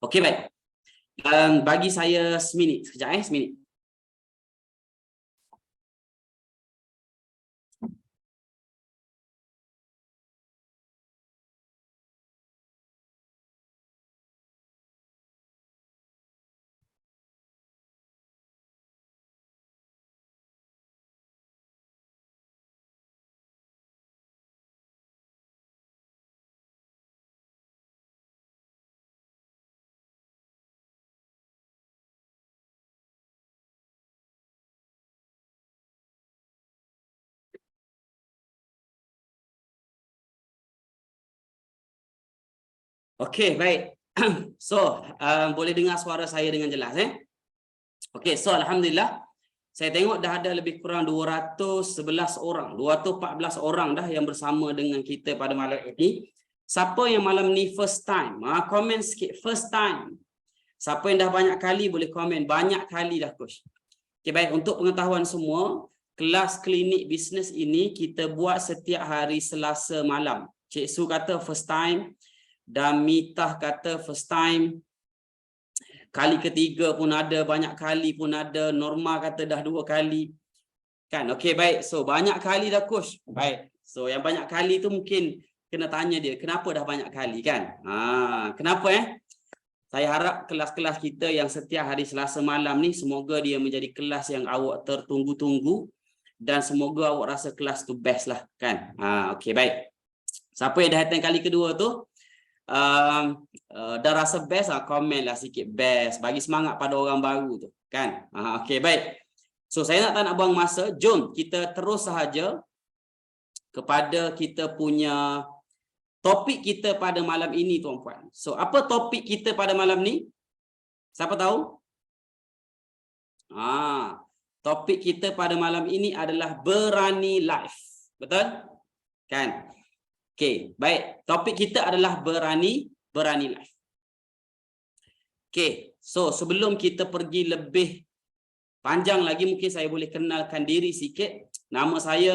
Okey, baik. Bagi saya seminit. Sekejap seminit. Okey, baik. So, boleh dengar suara saya dengan jelas Okey, so alhamdulillah saya tengok dah ada lebih kurang 211 orang, 214 orang dah yang bersama dengan kita pada malam ini. Siapa yang malam ni first time? Komen sikit first time. Siapa yang dah banyak kali boleh komen banyak kali dah coach. Okey, baik, untuk pengetahuan semua, kelas klinik bisnes ini kita buat setiap hari Selasa malam. Cik Su kata first time dan Mitah kata first time. Kali ketiga pun ada, banyak kali pun ada. Norma kata dah 2 kali. Kan? Okey, baik. So, banyak kali dah coach. Baik. So, yang banyak kali tu mungkin kena tanya dia, kenapa dah banyak kali kan? Kenapa Saya harap kelas-kelas kita yang setiap hari Selasa malam ni, semoga dia menjadi kelas yang awak tertunggu-tunggu dan semoga awak rasa kelas tu best lah kan? Okey, baik. Siapa yang dah attend kali kedua tu, dah rasa best komen lah sikit best, bagi semangat pada orang baru tu kan. Okey, baik. So saya tak nak buang masa, jom kita terus sahaja kepada kita punya topik kita pada malam ini tuan-puan. So apa topik kita pada malam ni? Siapa tahu? Topik kita pada malam ini adalah berani life. Betul? Kan? Okey, baik. Topik kita adalah berani life. Okey, so sebelum kita pergi lebih panjang lagi, mungkin saya boleh kenalkan diri sikit. Nama saya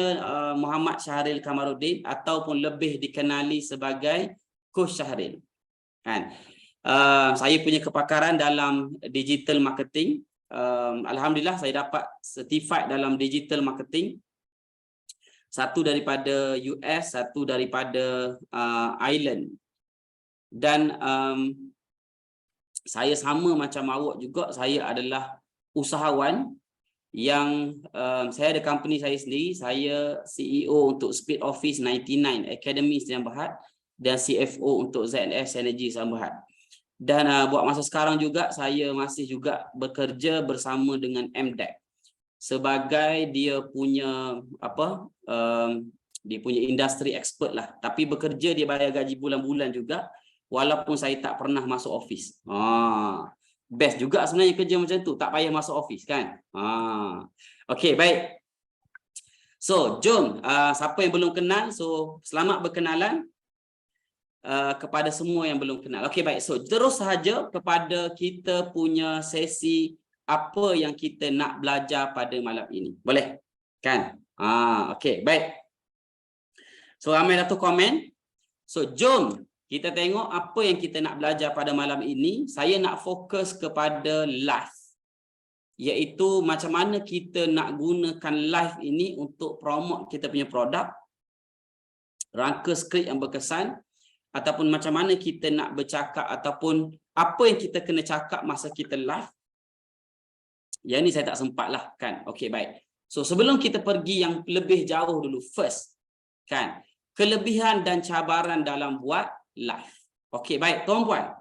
Muhammad Syahril Kamaruddin ataupun lebih dikenali sebagai Coach Syahril. Kan? Saya punya kepakaran dalam digital marketing. Alhamdulillah saya dapat certified dalam digital marketing. Satu daripada US, satu daripada Ireland. Dan saya sama macam awak juga, saya adalah usahawan yang saya ada company saya sendiri. Saya CEO untuk Speed Office 99 Academy Sdn Bhd dan CFO untuk ZNS Energy Sdn Bhd. Dan buat masa sekarang juga saya masih juga bekerja bersama dengan MDEC sebagai dia punya dia punya industri expert lah, tapi bekerja dia bayar gaji bulan-bulan juga walaupun saya tak pernah masuk office. Best juga sebenarnya kerja macam tu, tak payah masuk office kan. Okey, baik. So jom, siapa yang belum kenal, so selamat berkenalan kepada semua yang belum kenal. Okey, baik. So terus sahaja kepada kita punya sesi apa yang kita nak belajar pada malam ini. Boleh? Kan? Okey, baik. So ramai dah tu komen. So jom kita tengok apa yang kita nak belajar pada malam ini. Saya nak fokus kepada live. Iaitu macam mana kita nak gunakan live ini untuk promote kita punya produk, rangka skrip yang berkesan, ataupun macam mana kita nak bercakap ataupun apa yang kita kena cakap masa kita live. Yang ni saya tak sempat lah kan. Okey, baik. So sebelum kita pergi yang lebih jauh dulu, first kan, kelebihan dan cabaran dalam buat live. Okey, baik tuan-puan.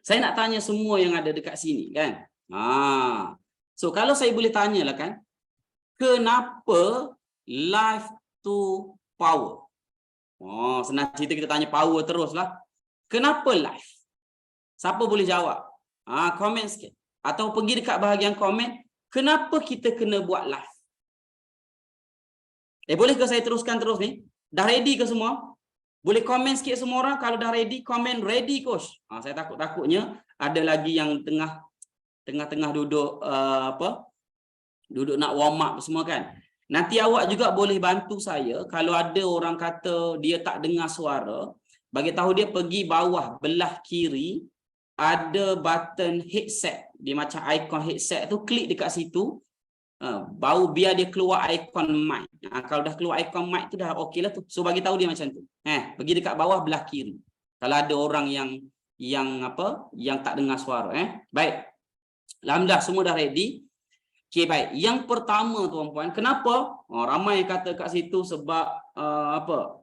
Saya nak tanya semua yang ada dekat sini kan. So kalau saya boleh tanyalah kan, kenapa live to power? Senang cerita kita tanya power teruslah. Kenapa live? Siapa boleh jawab? Komen sikit. Atau pergi dekat bahagian komen, kenapa kita kena buat live? Boleh ke saya teruskan terus ni? Dah ready ke semua? Boleh komen sikit semua orang. Kalau dah ready, komen ready coach. Saya takutnya ada lagi yang tengah duduk duduk nak warm up semua kan. Nanti awak juga boleh bantu saya kalau ada orang kata dia tak dengar suara. Bagi tahu dia pergi bawah belah kiri ada button headset. Dia macam ikon headset tu, klik dekat situ. Baru biar dia keluar ikon mic. Kalau dah keluar ikon mic tu dah okey lah tu. So bagi tahu dia macam tu. Pergi dekat bawah belah kiri. Kalau ada orang yang tak dengar suara. Baik. Alhamdulillah semua dah ready. Okey, baik. Yang pertama tuan-puan, kenapa? Ramai yang kata kat situ sebab apa?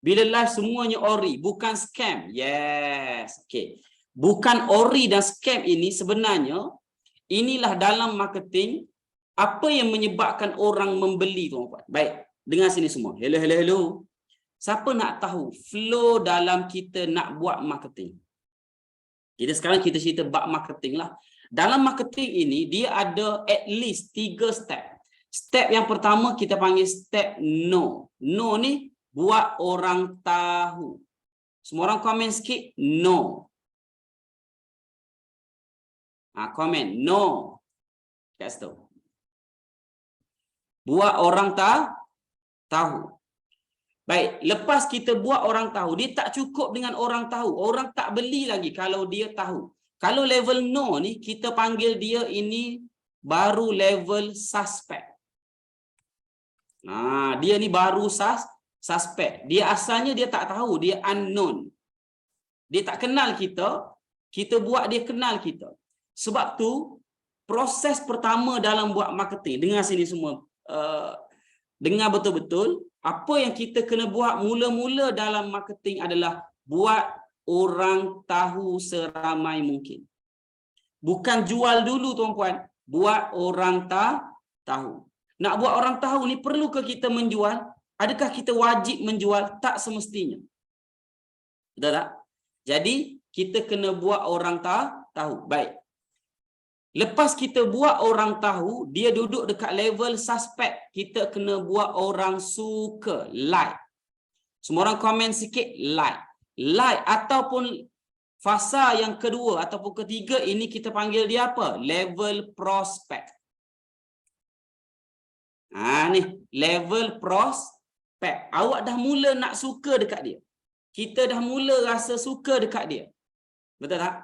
Bila live semuanya ori, bukan scam. Yes. Okey. Bukan ori dan scam ini sebenarnya inilah dalam marketing apa yang menyebabkan orang membeli tuan-puan. Baik, dengar sini semua. Hello. Siapa nak tahu flow dalam kita nak buat marketing? Sekarang kita cerita bab marketing lah. Dalam marketing ini dia ada at least 3 step. Step yang pertama kita panggil step no. No ni buat orang tahu. Semua orang komen sikit no. Komen no. Kat situ. Buat orang tahu. Baik, lepas kita buat orang tahu, dia tak cukup dengan orang tahu. Orang tak beli lagi kalau dia tahu. Kalau level no ni, kita panggil dia ini baru level suspect. Dia ni baru suspect. Dia asalnya dia tak tahu, dia unknown. Dia tak kenal kita, kita buat dia kenal kita. Sebab tu, proses pertama dalam buat marketing, dengar sini semua, dengar betul-betul, apa yang kita kena buat mula-mula dalam marketing adalah buat orang tahu seramai mungkin. Bukan jual dulu tuan-puan, buat orang tahu. Nak buat orang tahu ni perlukah kita menjual? Adakah kita wajib menjual? Tak semestinya. Betul tak? Jadi kita kena buat orang tahu. Baik. Lepas kita buat orang tahu, dia duduk dekat level suspect. Kita kena buat orang suka, like. Semua orang komen sikit, like. Like ataupun fasa yang kedua ataupun ketiga ini kita panggil dia apa? Level prospect. Ni level prospect. Awak dah mula nak suka dekat dia. Kita dah mula rasa suka dekat dia. Betul tak?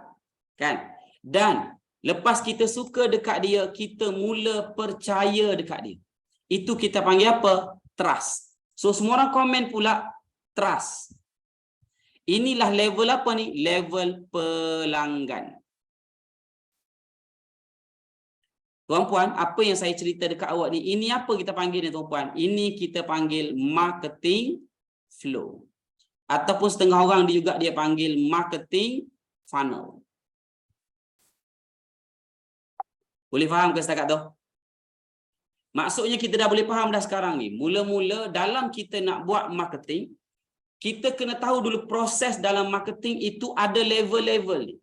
Kan? Dan lepas kita suka dekat dia, kita mula percaya dekat dia. Itu kita panggil apa? Trust. So semua orang komen pula trust. Inilah level apa ni? Level pelanggan. Tuan-puan, apa yang saya cerita dekat awak ni, ini apa kita panggil ni tuan-puan? Ini kita panggil marketing flow. Ataupun setengah orang dia panggil marketing funnel. Boleh faham ke setakat tu? Maksudnya kita dah boleh faham dah sekarang ni. Mula-mula dalam kita nak buat marketing, kita kena tahu dulu proses dalam marketing itu ada level-level ni.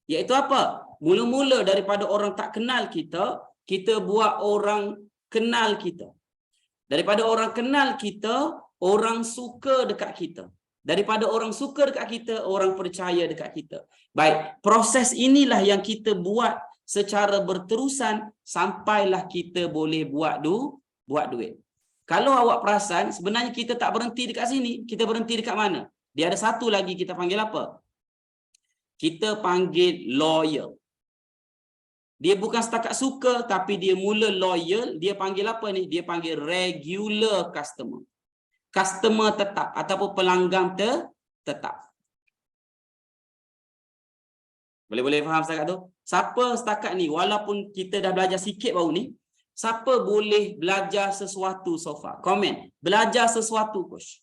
Iaitu apa? Mula-mula daripada orang tak kenal kita, kita buat orang kenal kita. Daripada orang kenal kita, orang suka dekat kita. Daripada orang suka dekat kita, orang percaya dekat kita. Baik, proses inilah yang kita buat secara berterusan sampailah kita boleh buat duit. Kalau awak perasan, sebenarnya kita tak berhenti dekat sini. Kita berhenti dekat mana? Dia ada satu lagi kita panggil apa? Kita panggil loyal. Dia bukan setakat suka, tapi dia mula loyal. Dia panggil apa ni? Dia panggil regular customer. Customer tetap ataupun pelanggan tetap. Boleh faham setakat tu? Siapa setakat ni, walaupun kita dah belajar sikit baru ni, siapa boleh belajar sesuatu so far? Komen. Belajar sesuatu, coach.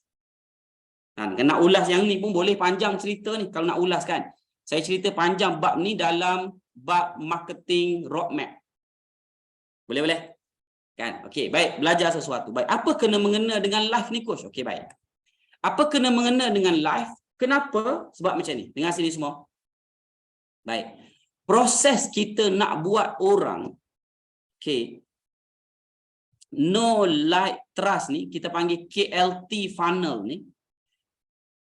Nak ulas yang ni pun boleh panjang cerita ni kalau nak ulas kan. Saya cerita panjang bab ni dalam bab marketing roadmap. Boleh? Kan? Okey, baik. Belajar sesuatu. Baik. Apa kena mengena dengan live ni, coach? Okey, baik. Apa kena mengena dengan live? Kenapa? Sebab macam ni. Dengar sini semua. Baik. Proses kita nak buat orang, okey, know, like, trust ni, kita panggil KLT funnel ni.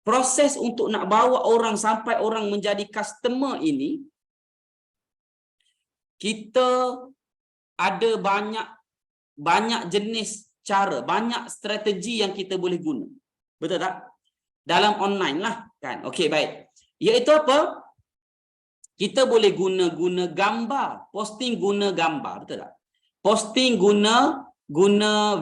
Proses untuk nak bawa orang sampai orang menjadi customer ini, kita ada banyak jenis cara, banyak strategi yang kita boleh guna. Betul tak? dalam online lah kan. Okey, baik. Iaitu apa? Kita boleh guna gambar, posting guna gambar, betul tak? Posting guna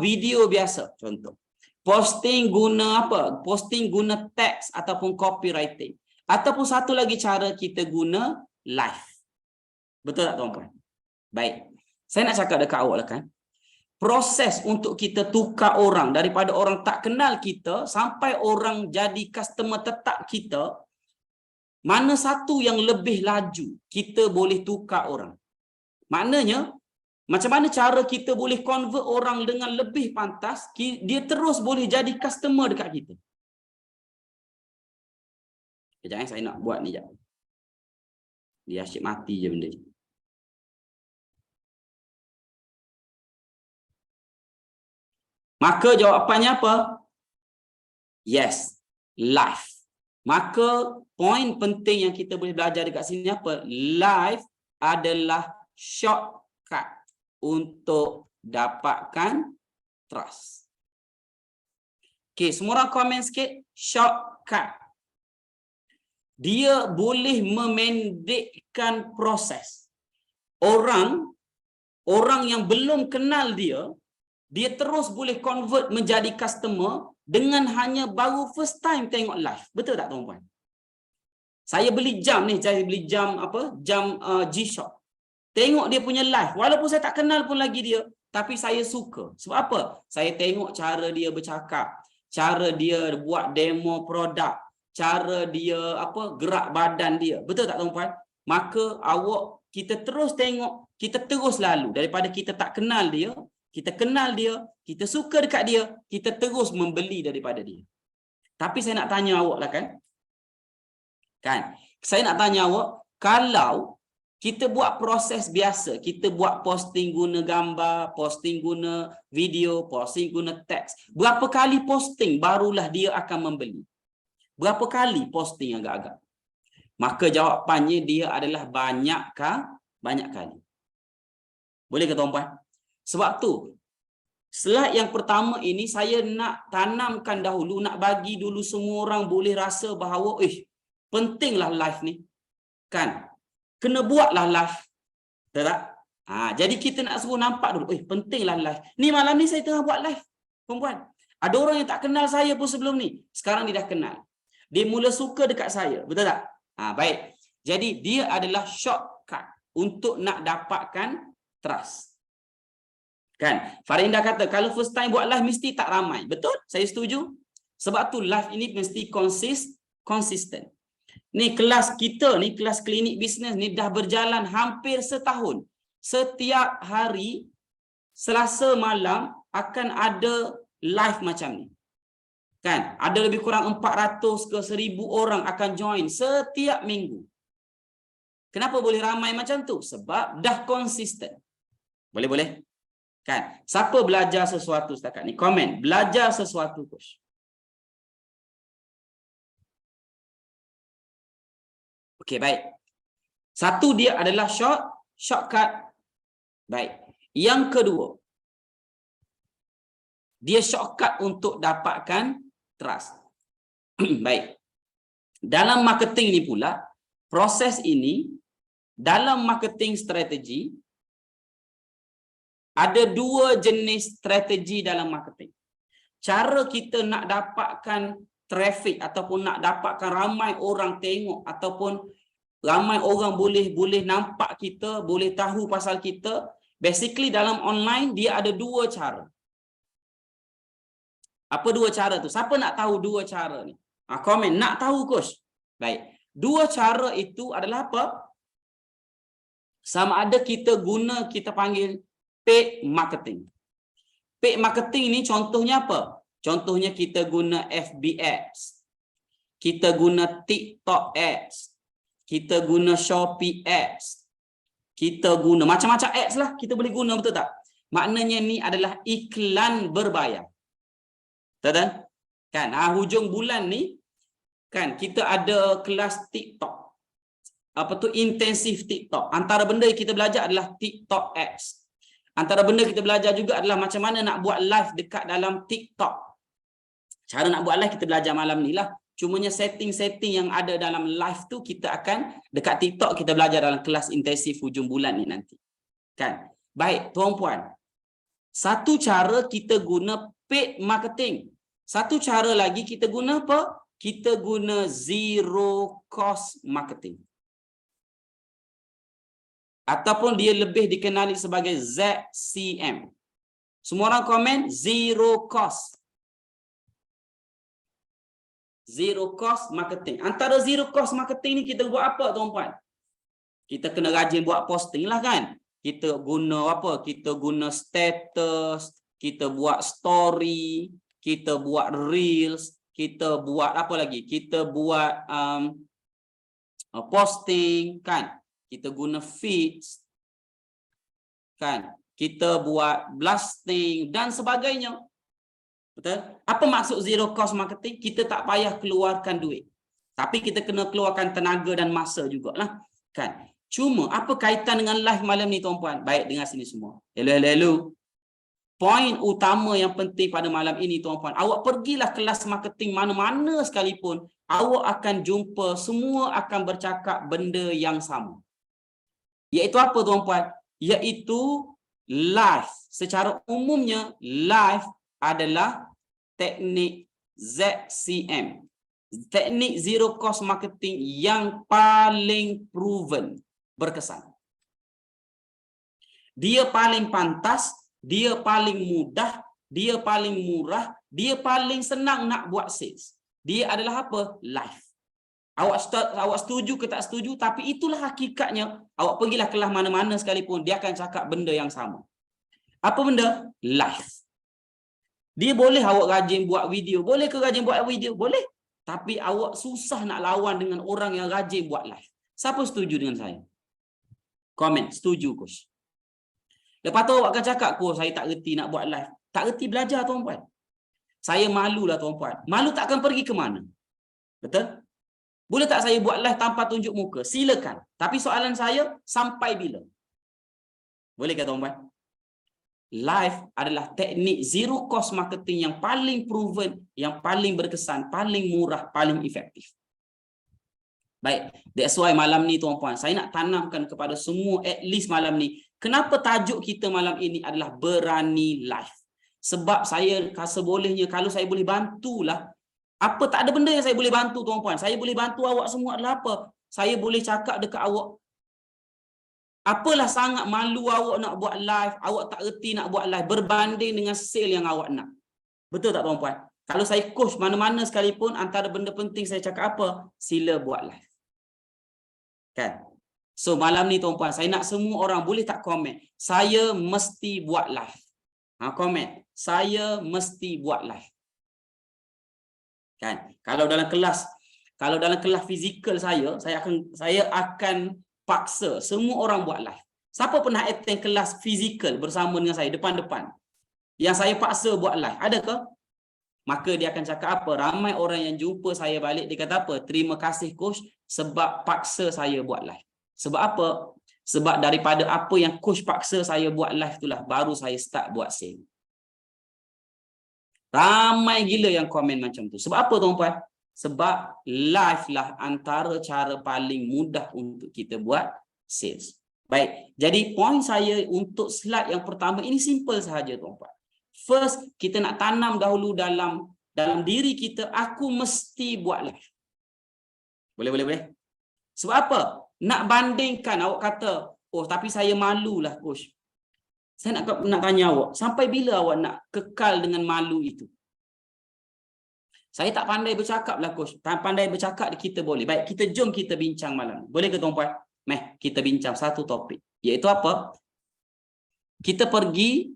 video biasa, contoh. Posting guna apa? Posting guna teks ataupun copywriting. Ataupun satu lagi cara kita guna live. Betul tak tuan-tuan? Baik. Saya nak cakap dekat awak lah kan. Proses untuk kita tukar orang daripada orang tak kenal kita sampai orang jadi customer tetap kita, mana satu yang lebih laju kita boleh tukar orang. Maknanya, macam mana cara kita boleh convert orang dengan lebih pantas, dia terus boleh jadi customer dekat kita. Sekejap, saya nak buat ni sekejap. Dia asyik mati je benda ni. Maka jawapannya apa? Yes, live. Maka poin penting yang kita boleh belajar dekat sini apa? Live adalah shortcut untuk dapatkan trust. Okey, semua orang komen sikit. Shortcut. Dia boleh memendekkan proses. Orang yang belum kenal dia terus boleh convert menjadi customer dengan hanya baru first time tengok live. Betul tak tuan-tuan? Saya beli jam ni, saya beli jam apa? Jam G-Shock. Tengok dia punya live. Walaupun saya tak kenal pun lagi dia, tapi saya suka. Sebab apa? Saya tengok cara dia bercakap, cara dia buat demo produk, cara dia apa gerak badan dia. Betul tak tuan-tuan? Maka kita terus tengok, kita terus lalu daripada kita tak kenal dia. Kita kenal dia, kita suka dekat dia, kita terus membeli daripada dia. Tapi saya nak tanya awak lah kan? Saya nak tanya awak, kalau kita buat proses biasa, kita buat posting guna gambar, posting guna video, posting guna teks, berapa kali posting barulah dia akan membeli? Berapa kali posting agak-agak? Maka jawapannya dia adalah banyak kali. Boleh ke tuan-puan? Sebab tu, slide yang pertama ini saya nak tanamkan dahulu, nak bagi dulu semua orang boleh rasa bahawa pentinglah live ni. Kan? Kena buatlah live. Betul tak? Jadi kita nak suruh nampak dulu, pentinglah live. Ni malam ni saya tengah buat live. Perempuan. Ada orang yang tak kenal saya pun sebelum ni. Sekarang dia dah kenal. Dia mula suka dekat saya. Betul tak? Baik. Jadi dia adalah shortcut untuk nak dapatkan trust. Kan? Farinda kata kalau first time buat live mesti tak ramai. Betul? Saya setuju. Sebab tu live ini mesti konsisten. Ni kelas kita ni, kelas klinik bisnes ni dah berjalan hampir setahun. Setiap hari Selasa malam akan ada live macam ni. Kan? Ada lebih kurang 400 ke 1000 orang akan join setiap minggu. Kenapa boleh ramai macam tu? Sebab dah konsisten. Boleh? Kan? Siapa belajar sesuatu setakat ni? Komen. Belajar sesuatu, coach. Okey, baik. Satu dia adalah shortcut. Baik. Yang kedua, dia shortcut untuk dapatkan trust. Baik. Dalam marketing ni pula, proses ini, dalam marketing strategi, ada dua jenis strategi dalam marketing. Cara kita nak dapatkan traffic ataupun nak dapatkan ramai orang tengok ataupun ramai orang boleh nampak kita, boleh tahu pasal kita. Basically dalam online dia ada dua cara. Apa dua cara tu? Siapa nak tahu dua cara ni? Komen. Nak tahu, coach? Baik. Dua cara itu adalah apa? Sama ada kita panggil paid marketing. Paid marketing ni contohnya apa? Contohnya kita guna FB ads. Kita guna TikTok ads. Kita guna Shopee ads. Kita guna macam-macam ads lah. Kita boleh guna, betul tak? Maknanya ni adalah iklan berbayar. Betul? Kan? Hujung bulan ni kan kita ada kelas TikTok. Apa tu? Intensif TikTok. Antara benda yang kita belajar adalah TikTok ads. Antara benda kita belajar juga adalah macam mana nak buat live dekat dalam TikTok. Cara nak buat live kita belajar malam ni lah. Cumanya setting-setting yang ada dalam live tu kita akan dekat TikTok kita belajar dalam kelas intensif hujung bulan ni nanti. Kan? Baik, tuan-puan. Satu cara kita guna paid marketing. Satu cara lagi kita guna apa? Kita guna zero cost marketing. Ataupun dia lebih dikenali sebagai ZCM. Semua orang komen zero cost. Zero cost marketing. Antara zero cost marketing ni kita buat apa, tuan-puan? Kita kena rajin buat posting lah kan. Kita guna apa? Kita guna status, kita buat story, kita buat reels, kita buat apa lagi? Kita buat posting kan. Kita guna feeds kan. Kita buat blasting dan sebagainya. Betul? Apa maksud zero cost marketing? Kita tak payah keluarkan duit. Tapi kita kena keluarkan tenaga dan masa jugalah. Kan? Cuma apa kaitan dengan live malam ni, tuan-puan? Baik, dengar sini semua. Hello. Poin utama yang penting pada malam ini, tuan-puan, awak pergilah kelas marketing mana-mana sekalipun, awak akan jumpa semua akan bercakap benda yang sama. Iaitu apa, tuan-puan? Iaitu live. Secara umumnya, live adalah teknik ZCM. Teknik zero cost marketing yang paling proven, berkesan. Dia paling pantas, dia paling mudah, dia paling murah, dia paling senang nak buat sales. Dia adalah apa? Live. Awak setuju ke tak setuju, tapi itulah hakikatnya. Awak pergilah kelas mana-mana sekalipun, dia akan cakap benda yang sama. Apa benda? Live. Dia boleh awak rajin buat video. Boleh ke rajin buat video? Boleh. Tapi awak susah nak lawan dengan orang yang rajin buat live. Siapa setuju dengan saya? Komen, setuju, Coach. Lepas tu awak akan cakap, Coach, saya tak reti nak buat live. Tak reti belajar, tuan-puan. Saya malulah, tuan-puan. Malu tak akan pergi ke mana? Betul? Boleh tak saya buat live tanpa tunjuk muka? Silakan. Tapi soalan saya, sampai bila? Boleh ke, tuan-puan? Live adalah teknik zero cost marketing yang paling proven, yang paling berkesan, paling murah, paling efektif. Baik, that's why malam ni, tuan-puan, saya nak tanamkan kepada semua, at least malam ni, kenapa tajuk kita malam ini adalah berani live. Sebab saya sebolehnya, kalau saya boleh bantulah, apa tak ada benda yang saya boleh bantu, tuan-puan. Saya boleh bantu awak semua adalah apa? Saya boleh cakap dekat awak, apalah sangat malu awak nak buat live, awak tak reti nak buat live berbanding dengan sale yang awak nak. Betul tak, tuan-puan? Kalau saya coach mana-mana sekalipun, antara benda penting saya cakap apa? Sila buat live. Kan? So malam ni, tuan-puan, saya nak semua orang boleh tak komen, saya mesti buat live. Komen, saya mesti buat live. Kan? Kalau dalam kelas fizikal saya akan paksa semua orang buat live. Siapa pernah attend kelas fizikal bersama dengan saya depan-depan? Yang saya paksa buat live, adakah? Maka dia akan cakap apa? Ramai orang yang jumpa saya balik, dia kata apa? Terima kasih, Coach, sebab paksa saya buat live. Sebab apa? Sebab daripada apa yang Coach paksa saya buat live itulah, baru saya start buat sale. Ramai gila yang komen macam tu. Sebab apa, tuan-puan? Sebab live lah antara cara paling mudah untuk kita buat sales. Baik, jadi poin saya untuk slide yang pertama ini simple sahaja, tuan-puan. First, kita nak tanam dahulu dalam diri kita, aku mesti buat live. Boleh. Sebab apa? Nak bandingkan, awak kata, oh tapi saya malulah, Coach. Saya nak tanya awak, sampai bila awak nak kekal dengan malu itu? Saya tak pandai bercakap lah, Coach. Tak pandai bercakap, kita boleh. Baik, jom kita bincang malam. Boleh ke, tuan-puan? Kita bincang satu topik. Iaitu apa? Kita pergi,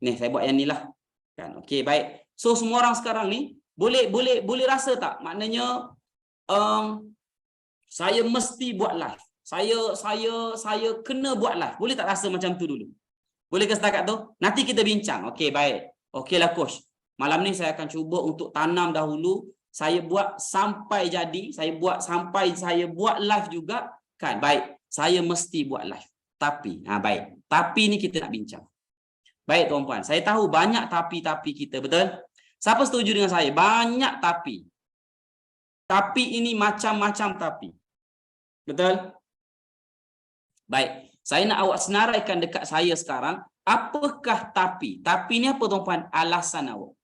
saya buat yang ni lah. Kan? Okey, baik. So, semua orang sekarang ni, boleh rasa tak? Maknanya, saya mesti buat live. Saya kena buat live. Boleh tak rasa macam tu dulu? Boleh ke setakat tu? Nanti kita bincang. Okey, baik. Okeylah, Coach. Malam ni saya akan cuba untuk tanam dahulu. Saya buat sampai jadi. Saya buat live juga. Kan? Baik. Saya mesti buat live. Tapi, baik. Tapi ni kita nak bincang. Baik, tuan-puan. Saya tahu banyak tapi-tapi kita. Betul? Siapa setuju dengan saya? Banyak tapi. Tapi ini macam-macam tapi. Betul? Baik. Saya nak awak senaraikan dekat saya sekarang. Apakah tapi? Tapi ni apa tuan-puan? Alasan awak.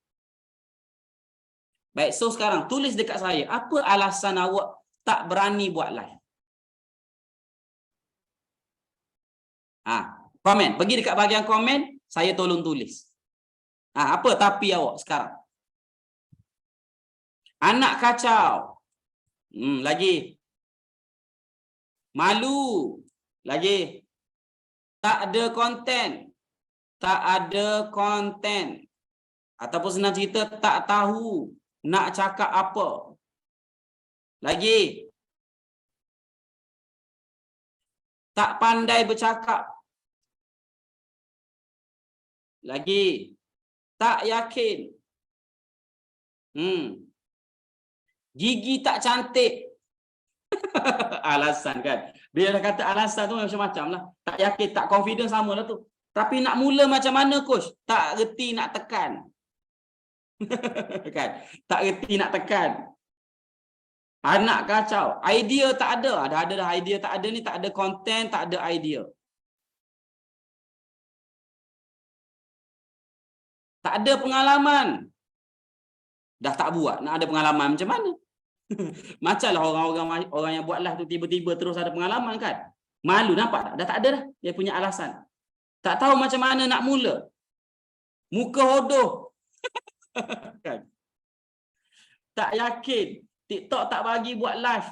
Baik. So sekarang tulis dekat saya. Apa alasan awak tak berani buat live? Komen. Pergi dekat bahagian komen. Saya tolong tulis. Apa tapi awak sekarang? Anak kacau. Lagi. Malu. Lagi. Tak ada konten. Tak ada konten. Ataupun senang cerita, tak tahu nak cakap apa. Lagi. Tak pandai bercakap. Lagi. Tak yakin. Gigi tak cantik. Alasan kan. Bila dah kata alasan tu macam-macam lah. Tak yakin, tak confident sama lah tu. Tapi nak mula macam mana coach? Tak reti nak tekan. Kan? Tak reti nak tekan. Anak kacau. Idea tak ada. Dah ada dah idea tak ada ni. Tak ada konten, tak ada idea. Tak ada pengalaman. Dah tak buat. Nak ada pengalaman macam mana? Macamlah orang yang buat live tu tiba-tiba terus ada pengalaman kan. Malu, nampak tak? Dah tak ada dah dia punya alasan. Tak tahu macam mana nak mula. Muka hodoh. Kan? Tak yakin. TikTok tak bagi buat live.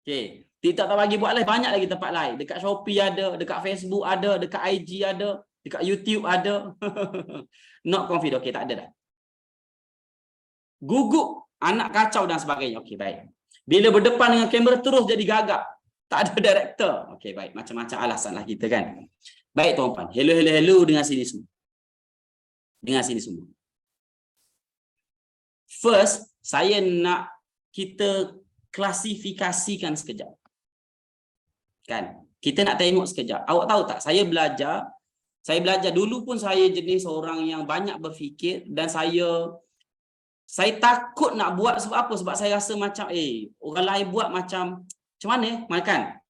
Okey, TikTok tak bagi buat live, banyak lagi tempat lain. Dekat Shopee ada, dekat Facebook ada, dekat IG ada, dekat YouTube ada. Not confident. Okey, tak ada dah. Gugup, anak kacau dan sebagainya. Okey, baik. Bila berdepan dengan kamera terus jadi gagap. Tak ada director. Okey, baik. Macam-macam alasan lah kita kan. Baik tuan-tuan. Hello dengan sini semua. Dengan sini semua. First, saya nak kita klasifikasikan sekejap. Kan? Kita nak tengok sekejap. Awak tahu tak, saya belajar dulu pun saya jenis orang yang banyak berfikir dan saya takut nak buat sebab apa? Sebab saya rasa macam orang lain buat macam mana kan?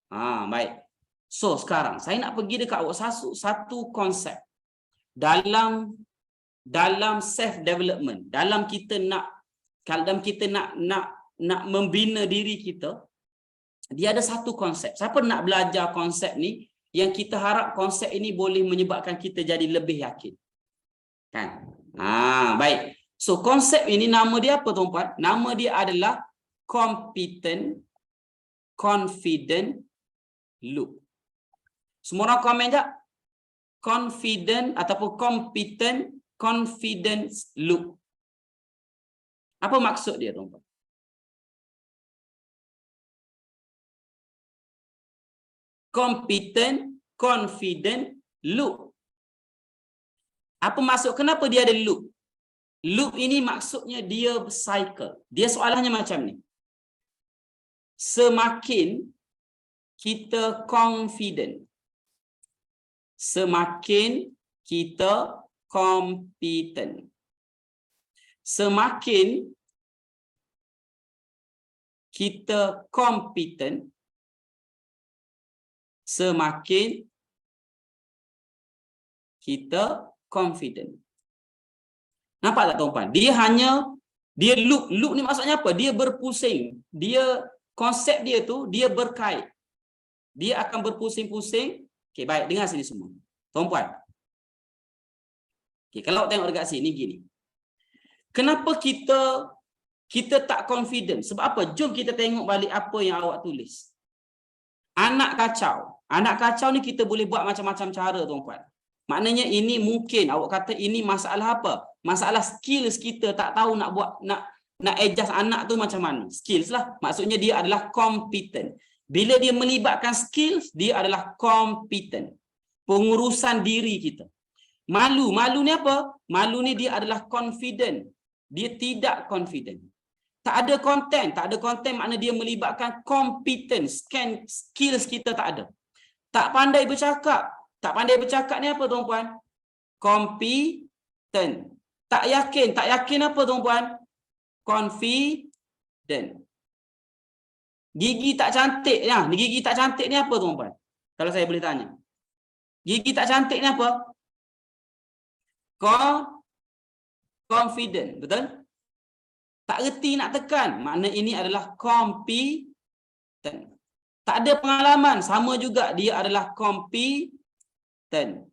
Baik. So sekarang saya nak pergi dekat awak satu konsep dalam self development, dalam kita nak membina diri kita. Dia ada satu konsep. Siapa nak belajar konsep ni, yang kita harap konsep ini boleh menyebabkan kita jadi lebih yakin. Kan? Baik. So konsep ini nama dia apa tuan-puan? Nama dia adalah competent confident loop. Semua orang komen jap. Confident ataupun competent confidence loop. Apa maksud dia tuan-puan? Competent confident loop. Apa maksud? Kenapa dia ada loop? Loop ini maksudnya dia cycle. Dia soalannya macam ni. Semakin kita confident, semakin kita competent, semakin kita competent, semakin kita confident. Nampak tak tuan-puan? Dia loop ni maksudnya apa? Dia berpusing. Konsep dia tu dia berkait. Dia akan berpusing-pusing. Okey, baik, dengar sini semua. Tuan-puan. Okey, kalau tengok dekat sini gini. Kenapa kita tak confident? Sebab apa? Jom kita tengok balik apa yang awak tulis. Anak kacau. Anak kacau ni kita boleh buat macam-macam cara tuan-puan. Maknanya ini mungkin awak kata ini masalah apa? Masalah skills kita tak tahu nak buat nak adjust anak tu macam mana. Skills lah. Maksudnya dia adalah competent. Bila dia melibatkan skills, dia adalah competent. Pengurusan diri kita. Malu ni apa? Malu ni dia adalah confident. Dia tidak confident. Tak ada konten makna dia melibatkan competence. Skills kita tak ada. Tak pandai bercakap. Tak pandai bercakap ni apa tuan-puan? Competent. Tak yakin apa tuan-puan? Gigi tak cantik ya, ni gigi tak cantik ni apa tuan-puan? Kalau saya boleh tanya. Gigi tak cantik ni apa? Confident, betul? Tak reti nak tekan, makna ini adalah competent. Tak ada pengalaman, sama juga dia adalah competent.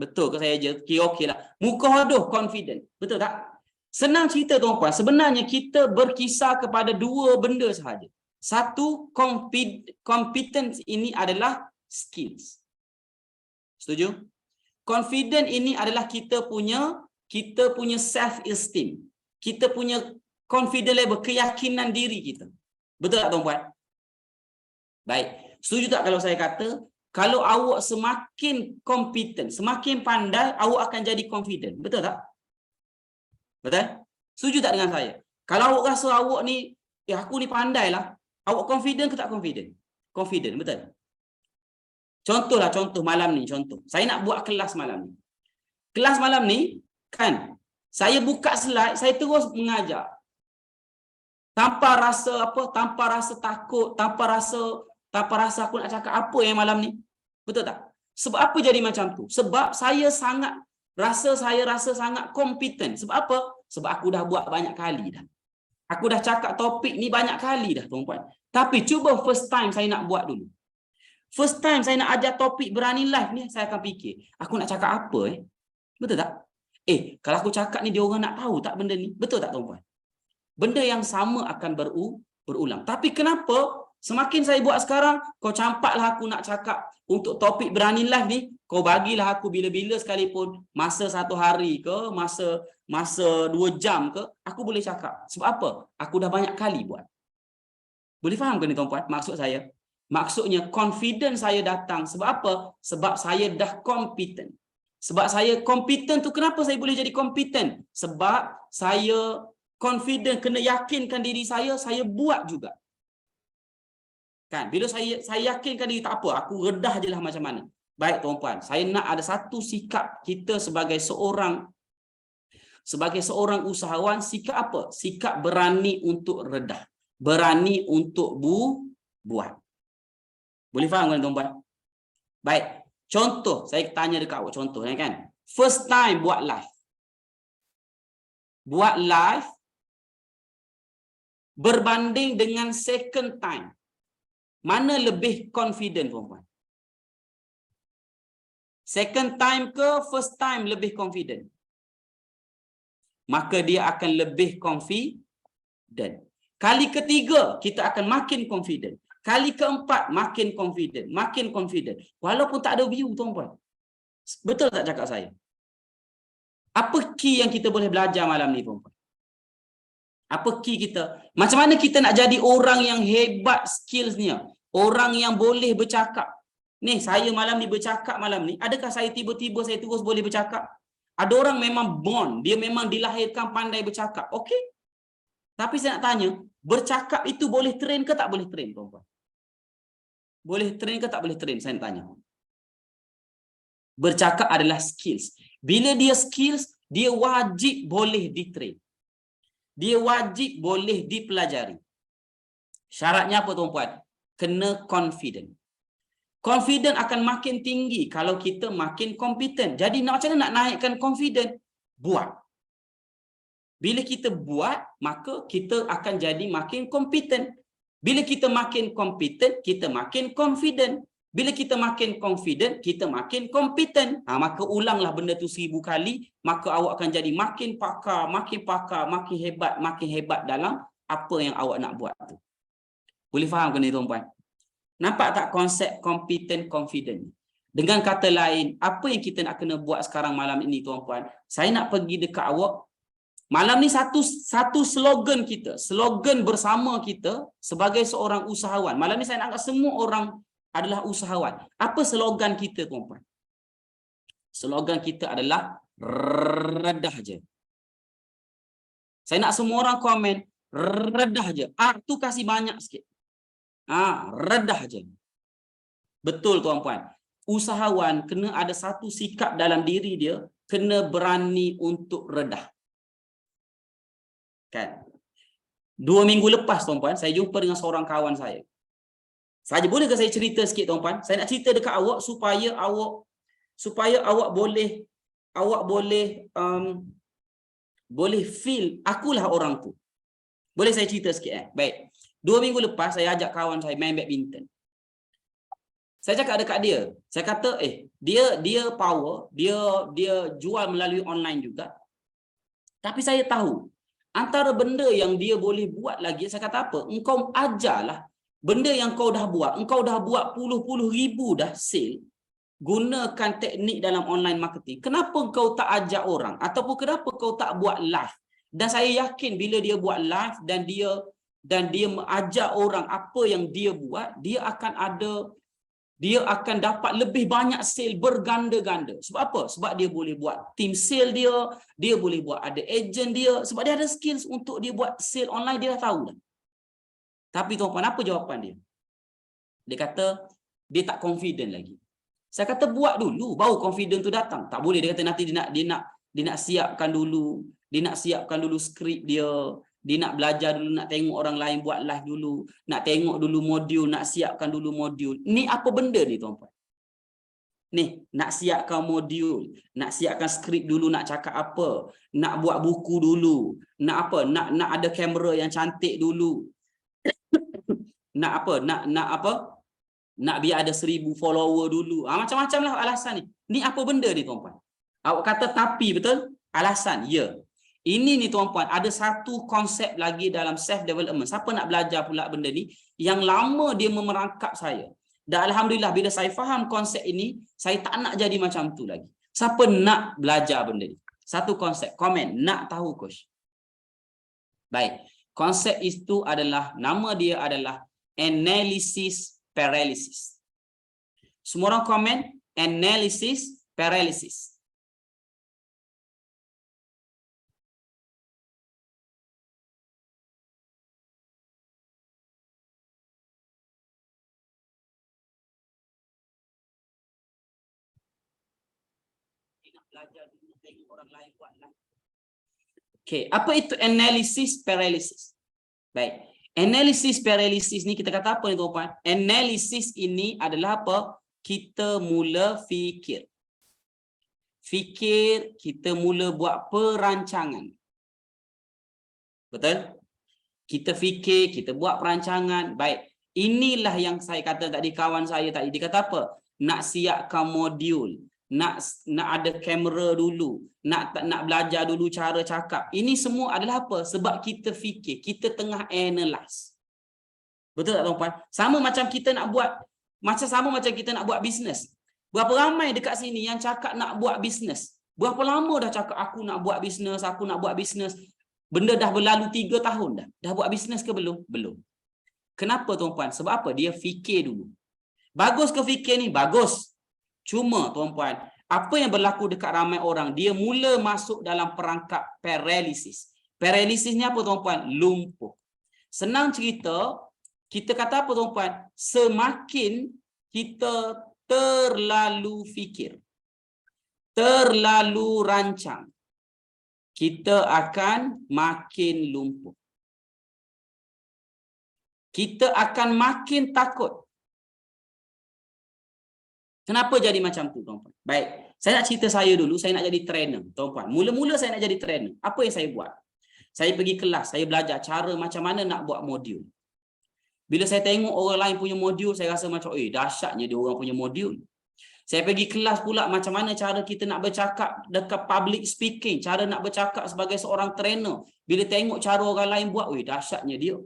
Betul ke saya je? Okey lah. Muka hodoh, confident. Betul tak? Senang cerita tuan-puan, sebenarnya kita berkisar kepada dua benda sahaja. Satu, competence ini adalah skills. Setuju? Confident ini adalah kita punya self esteem. Kita punya confident level, keyakinan diri kita. Betul tak tuan-puan? Baik. Setuju tak kalau saya kata, kalau awak semakin competent, semakin pandai, awak akan jadi confident. Betul tak? Betul? Setuju tak dengan saya? Kalau awak rasa awak ni, aku ni pandai lah. Awak confident ke tak confident? Confident, betul? Contoh malam ni, contoh. Saya nak buat kelas malam ni. Kelas malam ni, kan, saya buka slide, saya terus mengajar. Tanpa rasa apa, tanpa rasa takut, tanpa rasa aku nak cakap apa yang malam ni. Betul tak? Sebab apa jadi macam tu? Sebab saya rasa sangat kompeten. Sebab apa? Sebab aku dah buat banyak kali dah. Aku dah cakap topik ni banyak kali dah, tuan-puan. Tapi cuba first time saya nak buat dulu. First time saya nak ajar topik berani live ni, saya akan fikir, aku nak cakap apa Betul tak? Kalau aku cakap ni dia orang nak tahu tak benda ni? Betul tak tuan-puan? Benda yang sama akan berulang. Tapi kenapa semakin saya buat sekarang, kau campaklah aku nak cakap untuk topik berani live ni, kau bagilah aku bila-bila sekalipun, masa 1 hari ke, masa 2 jam ke, aku boleh cakap. Sebab apa? Aku dah banyak kali buat. Boleh faham ke ni tuan-puan? Maksud saya? Maksudnya confident saya datang. Sebab apa? Sebab saya dah competent. Sebab saya competent tu, kenapa saya boleh jadi competent? Sebab saya confident, kena yakinkan diri saya buat juga. Kan? Bila saya yakinkan diri, tak apa, aku redah je lah macam mana. Baik tuan-puan, saya nak ada satu sikap kita sebagai seorang usahawan, sikap apa? Sikap berani untuk redah. Berani untuk buat. Boleh faham kan tuan-puan? Baik. Contoh, saya tanya dekat awak contoh kan. First time buat live. Buat live berbanding dengan second time. Mana lebih confident tuan-puan? Second time ke first time lebih confident? Maka dia akan lebih confident. Kali ketiga kita akan makin confident. Kali keempat makin confident. Walaupun tak ada view tuan-puan. Betul tak cakap saya? Apa key yang kita boleh belajar malam ni tuan-puan? Apa key kita? Macam mana kita nak jadi orang yang hebat skillsnya? Orang yang boleh bercakap. Ni saya malam ni bercakap malam ni. Adakah saya tiba-tiba saya terus boleh bercakap? Ada orang memang born, dia memang dilahirkan pandai bercakap. Okey. Tapi saya nak tanya, bercakap itu boleh train ke tak boleh train tuan-puan? Boleh train ke tak boleh train? Saya nak tanya. Bercakap adalah skills. Bila dia skills, dia wajib boleh di-train. Dia wajib boleh dipelajari. Syaratnya apa tuan-puan? Kena confident. Confident akan makin tinggi kalau kita makin competent. Jadi macam mana nak naikkan confident? Buat. Bila kita buat, maka kita akan jadi makin competent. Bila kita makin competent, kita makin confident. Bila kita makin confident, kita makin competent. Maka ulanglah benda tu 1000 kali, maka awak akan jadi makin pakar, makin hebat dalam apa yang awak nak buat tu. Boleh faham ke ni tuan-puan? Nampak tak konsep competent confident? Dengan kata lain, apa yang kita nak kena buat sekarang malam ini tuan-puan? Saya nak pergi dekat awak. Malam ni satu slogan kita, slogan bersama kita sebagai seorang usahawan. Malam ni saya nak anggap semua orang adalah usahawan. Apa slogan kita tuan-puan? Slogan kita adalah redah je. Saya nak semua orang komen redah je. Tu kasih banyak sikit. Redah je. Betul tuan-puan. Usahawan kena ada satu sikap dalam diri dia. kena berani untuk redah. Kan? 2 minggu lepas tuan-puan, saya jumpa dengan seorang kawan saya. Saja bolehkah saya cerita sikit tuan-puan? Saya nak cerita dekat awak supaya awak boleh boleh feel akulah orang tu. Boleh saya cerita sikit Baik. 2 minggu lepas saya ajak kawan saya main badminton. Saya cakap dekat dia. Saya kata dia power, dia jual melalui online juga. Tapi saya tahu antara benda yang dia boleh buat lagi, saya kata apa? Engkau ajarlah benda yang kau dah buat. Engkau dah buat puluh-puluh ribu dah sale. Gunakan teknik dalam online marketing. Kenapa kau tak ajak orang? Ataupun kenapa kau tak buat live? Dan saya yakin bila dia buat live dan dia mengajar orang apa yang dia buat, dia akan dapat lebih banyak sale berganda-ganda. Sebab apa? Sebab dia boleh buat team sale dia boleh buat ada agent dia, sebab dia ada skills untuk dia buat sale online, dia dah tahu dah. Tapi tuan-puan, apa jawapan dia? Dia kata dia tak confident lagi. Saya kata buat dulu baru confident tu datang. Tak boleh, dia kata nanti dia nak siapkan dulu, skrip dia nak belajar dulu, nak tengok orang lain buat live dulu, nak tengok dulu modul, nak siapkan dulu modul. Ni apa benda ni tuan-puan? Ni, nak siapkan modul, nak siapkan skrip dulu, nak cakap apa, nak buat buku dulu, nak apa, nak ada kamera yang cantik dulu. Nak biar ada 1000 follower dulu. Macam-macam lah alasan ni. Ni apa benda ni tuan-puan? Awak kata tapi betul? Alasan, ya. Ini ni tuan-puan, ada satu konsep lagi dalam self development. Siapa nak belajar pula benda ni? Yang lama dia memerangkap saya. Dan alhamdulillah bila saya faham konsep ini, saya tak nak jadi macam tu lagi. Siapa nak belajar benda ni? Satu konsep, komen, nak tahu coach. Baik. Konsep itu adalah, nama dia adalah analysis paralysis. Semua orang komen analysis paralysis. Okey, apa itu analysis paralysis? Baik. Analisis paralysis ni kita kata apa ni tuan-puan? Analisis ini adalah apa? Kita mula fikir. Kita mula buat perancangan. Betul? Kita fikir, kita buat perancangan. Baik. Inilah yang saya kata tadi, kawan saya tadi. Dia kata apa? Nak siapkan modul. Nak ada kamera dulu, nak belajar dulu cara cakap. Ini semua adalah apa? Sebab kita fikir, kita tengah analyze. Betul tak tuan-puan? Sama macam kita nak buat bisnes. Berapa ramai dekat sini yang cakap nak buat bisnes? Berapa lama dah cakap aku nak buat bisnes? Benda dah berlalu 3 tahun dah. Dah buat bisnes ke belum? Belum. Kenapa tuan-puan? Sebab apa? Dia fikir dulu. Bagus ke fikir ni? Bagus. Cuma tuan-puan, apa yang berlaku dekat ramai orang, dia mula masuk dalam perangkap paralysis. Paralysis ni apa tuan-puan? Lumpuh. Senang cerita, kita kata apa tuan-puan? Semakin kita terlalu fikir, terlalu rancang, kita akan makin lumpuh. Kita akan makin takut. Kenapa jadi macam tu tuan-puan? Baik, saya nak cerita saya dulu, saya nak jadi trainer tuan-puan. Mula-mula saya nak jadi trainer. Apa yang saya buat? Saya pergi kelas, saya belajar cara macam mana nak buat modul. Bila saya tengok orang lain punya modul, saya rasa macam, dahsyatnya dia orang punya modul. Saya pergi kelas pula macam mana cara kita nak bercakap dekat public speaking, cara nak bercakap sebagai seorang trainer. Bila tengok cara orang lain buat, dahsyatnya dia.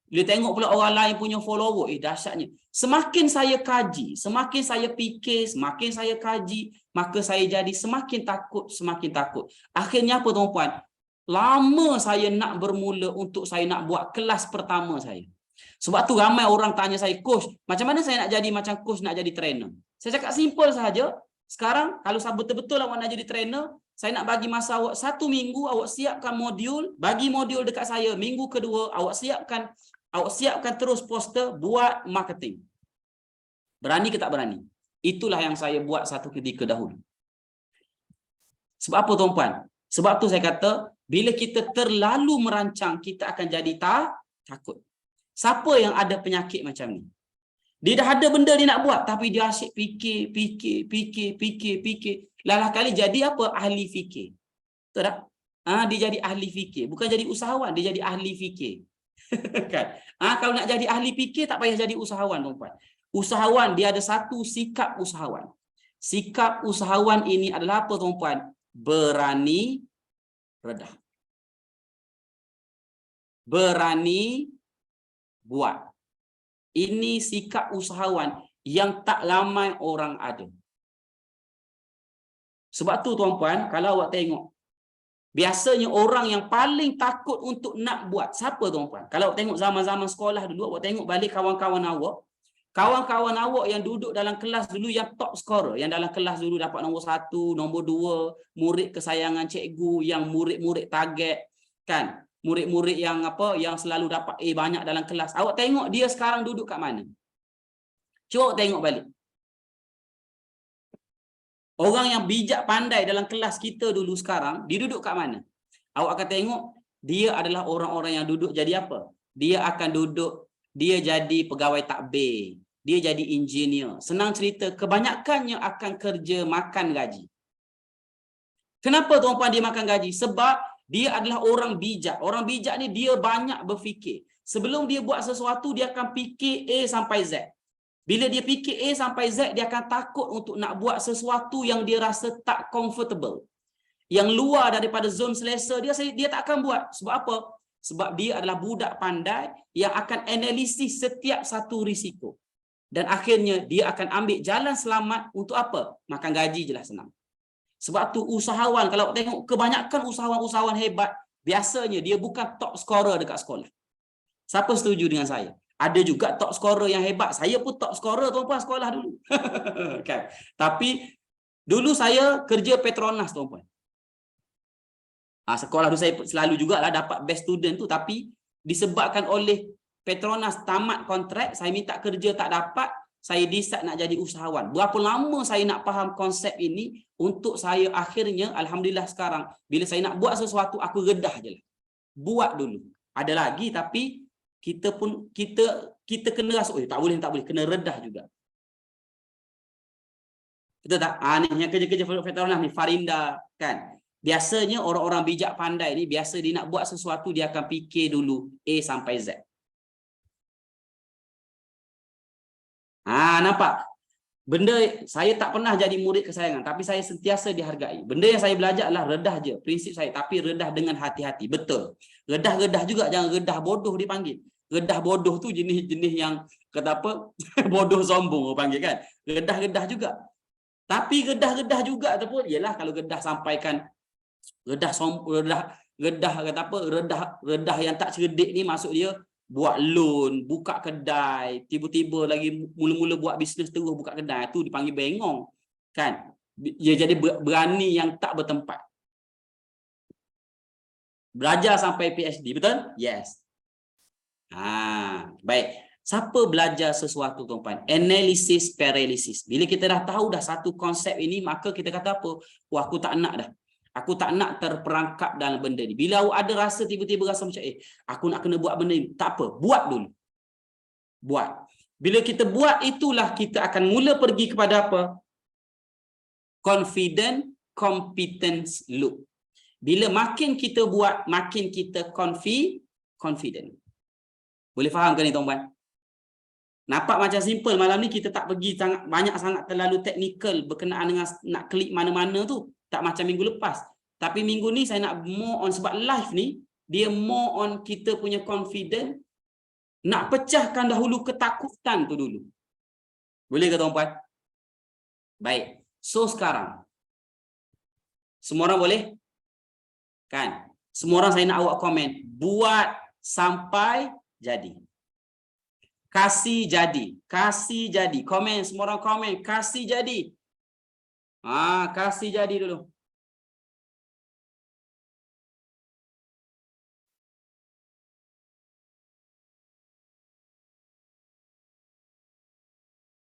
Bila tengok pula orang lain punya follower, dahsyatnya. Semakin saya kaji, semakin saya fikir, semakin saya kaji, maka saya jadi semakin takut. Akhirnya apa tuan-puan? Lama saya nak bermula untuk saya nak buat kelas pertama saya. Sebab tu ramai orang tanya saya, coach, macam mana saya nak jadi macam coach nak jadi trainer? Saya cakap simple sahaja. Sekarang kalau betul-betul awak nak jadi trainer, saya nak bagi masa awak 1 minggu, awak siapkan modul, bagi modul dekat saya. Minggu kedua awak siapkan terus poster, buat marketing. Berani ke tak berani? Itulah yang saya buat satu ketika dahulu. Sebab apa tuan-puan? Sebab tu saya kata, bila kita terlalu merancang, kita akan jadi takut. Siapa yang ada penyakit macam ni? Dia dah ada benda dia nak buat, tapi dia asyik fikir. Lalah kali jadi apa? Ahli fikir. Betul tak? Dia jadi ahli fikir. Bukan jadi usahawan, dia jadi ahli fikir. Kan? Kalau nak jadi ahli fikir, tak payah jadi usahawan, tuan-puan. Usahawan, dia ada satu sikap usahawan. Sikap usahawan ini adalah apa, tuan-puan? Berani redah. Berani buat. Ini sikap usahawan yang tak ramai orang ada. Sebab tu tuan-puan, kalau awak tengok, biasanya orang yang paling takut untuk nak buat, siapa tuan-puan? Kalau awak tengok zaman-zaman sekolah dulu, awak tengok balik kawan-kawan awak yang duduk dalam kelas dulu yang top scorer, yang dalam kelas dulu dapat nombor 1, nombor 2, murid kesayangan cikgu, yang murid-murid target, kan? Murid-murid yang yang selalu dapat A banyak dalam kelas. Awak tengok dia sekarang duduk kat mana? Cuba awak tengok balik. Orang yang bijak pandai dalam kelas kita dulu sekarang, dia duduk kat mana? Awak akan tengok, dia adalah orang-orang yang duduk jadi apa? Dia akan duduk, dia jadi pegawai takbir, dia jadi engineer. Senang cerita, kebanyakannya akan kerja makan gaji. Kenapa tuan-puan dia makan gaji? Sebab dia adalah orang bijak. Orang bijak ni dia banyak berfikir. Sebelum dia buat sesuatu, dia akan fikir A sampai Z. Bila dia fikir A sampai Z, dia akan takut untuk nak buat sesuatu yang dia rasa tak comfortable. Yang luar daripada zon selesa dia tak akan buat. Sebab apa? Sebab dia adalah budak pandai yang akan analisis setiap satu risiko. Dan akhirnya dia akan ambil jalan selamat untuk apa? Makan gaji je lah senang. Sebab tu usahawan, kalau tengok kebanyakan usahawan-usahawan hebat, biasanya dia bukan top scorer dekat sekolah. Siapa setuju dengan saya? Ada juga top scorer yang hebat. Saya pun top scorer tuan-puan sekolah dulu. Kan? Tapi dulu saya kerja Petronas tuan-puan. Sekolah dulu saya selalu jugalah dapat best student tu, tapi disebabkan oleh Petronas tamat kontrak, saya minta kerja tak dapat, saya decide nak jadi usahawan. Berapa lama saya nak faham konsep ini untuk saya akhirnya, alhamdulillah sekarang, bila saya nak buat sesuatu, aku redah je lah. Buat dulu. Ada lagi tapi kita kena rasa, tak boleh, kena redah juga. Betul tak? Ni yang kerja-kerja Petronas ni, Farinda, kan? Biasanya orang-orang bijak pandai ni, biasa dia nak buat sesuatu, dia akan fikir dulu A sampai Z. Nampak? Benda saya tak pernah jadi murid kesayangan, tapi saya sentiasa dihargai. Benda yang saya belajar adalah redah je, prinsip saya, tapi redah dengan hati-hati. Betul. Redah-redah juga, jangan redah bodoh dipanggil. Redah bodoh tu jenis-jenis yang kata apa? Bodoh sombong orang panggil kan. Redah-redah juga. Tapi redah-redah juga tu pun ialah kalau redah sampaikan redah kata apa? Redah yang tak cerdik ni maksud dia buat loan, buka kedai, tiba-tiba lagi mula-mula buat bisnes terus buka kedai, tu dipanggil bengong. Kan? Dia jadi berani yang tak bertempat. Belajar sampai PhD, betul? Yes. Baik. Siapa belajar sesuatu tuan-tuan? Analisis paralysis. Bila kita dah tahu dah satu konsep ini, maka kita kata apa? Wah, aku tak nak dah. Aku tak nak terperangkap dalam benda ni. Bila awak ada rasa tiba-tiba rasa macam aku nak kena buat benda ni, tak apa, buat dulu. Buat. Bila kita buat, itulah kita akan mula pergi kepada apa? Confident competence loop. Bila makin kita buat, makin kita confident. Boleh faham ke ni tuan-tuan? Nampak macam simple, malam ni kita tak pergi banyak sangat terlalu teknikal berkenaan dengan nak klik mana-mana tu. Tak macam minggu lepas. Tapi minggu ni saya nak more on, sebab live ni dia more on kita punya confident, nak pecahkan dahulu ketakutan tu dulu. Boleh ke tuan-puan? Baik. So sekarang semua orang boleh? Kan? Semua orang saya nak awak komen, buat sampai jadi. Kasih jadi. Kasih jadi. Komen, semua orang komen, kasih jadi. Kasih jadi dulu.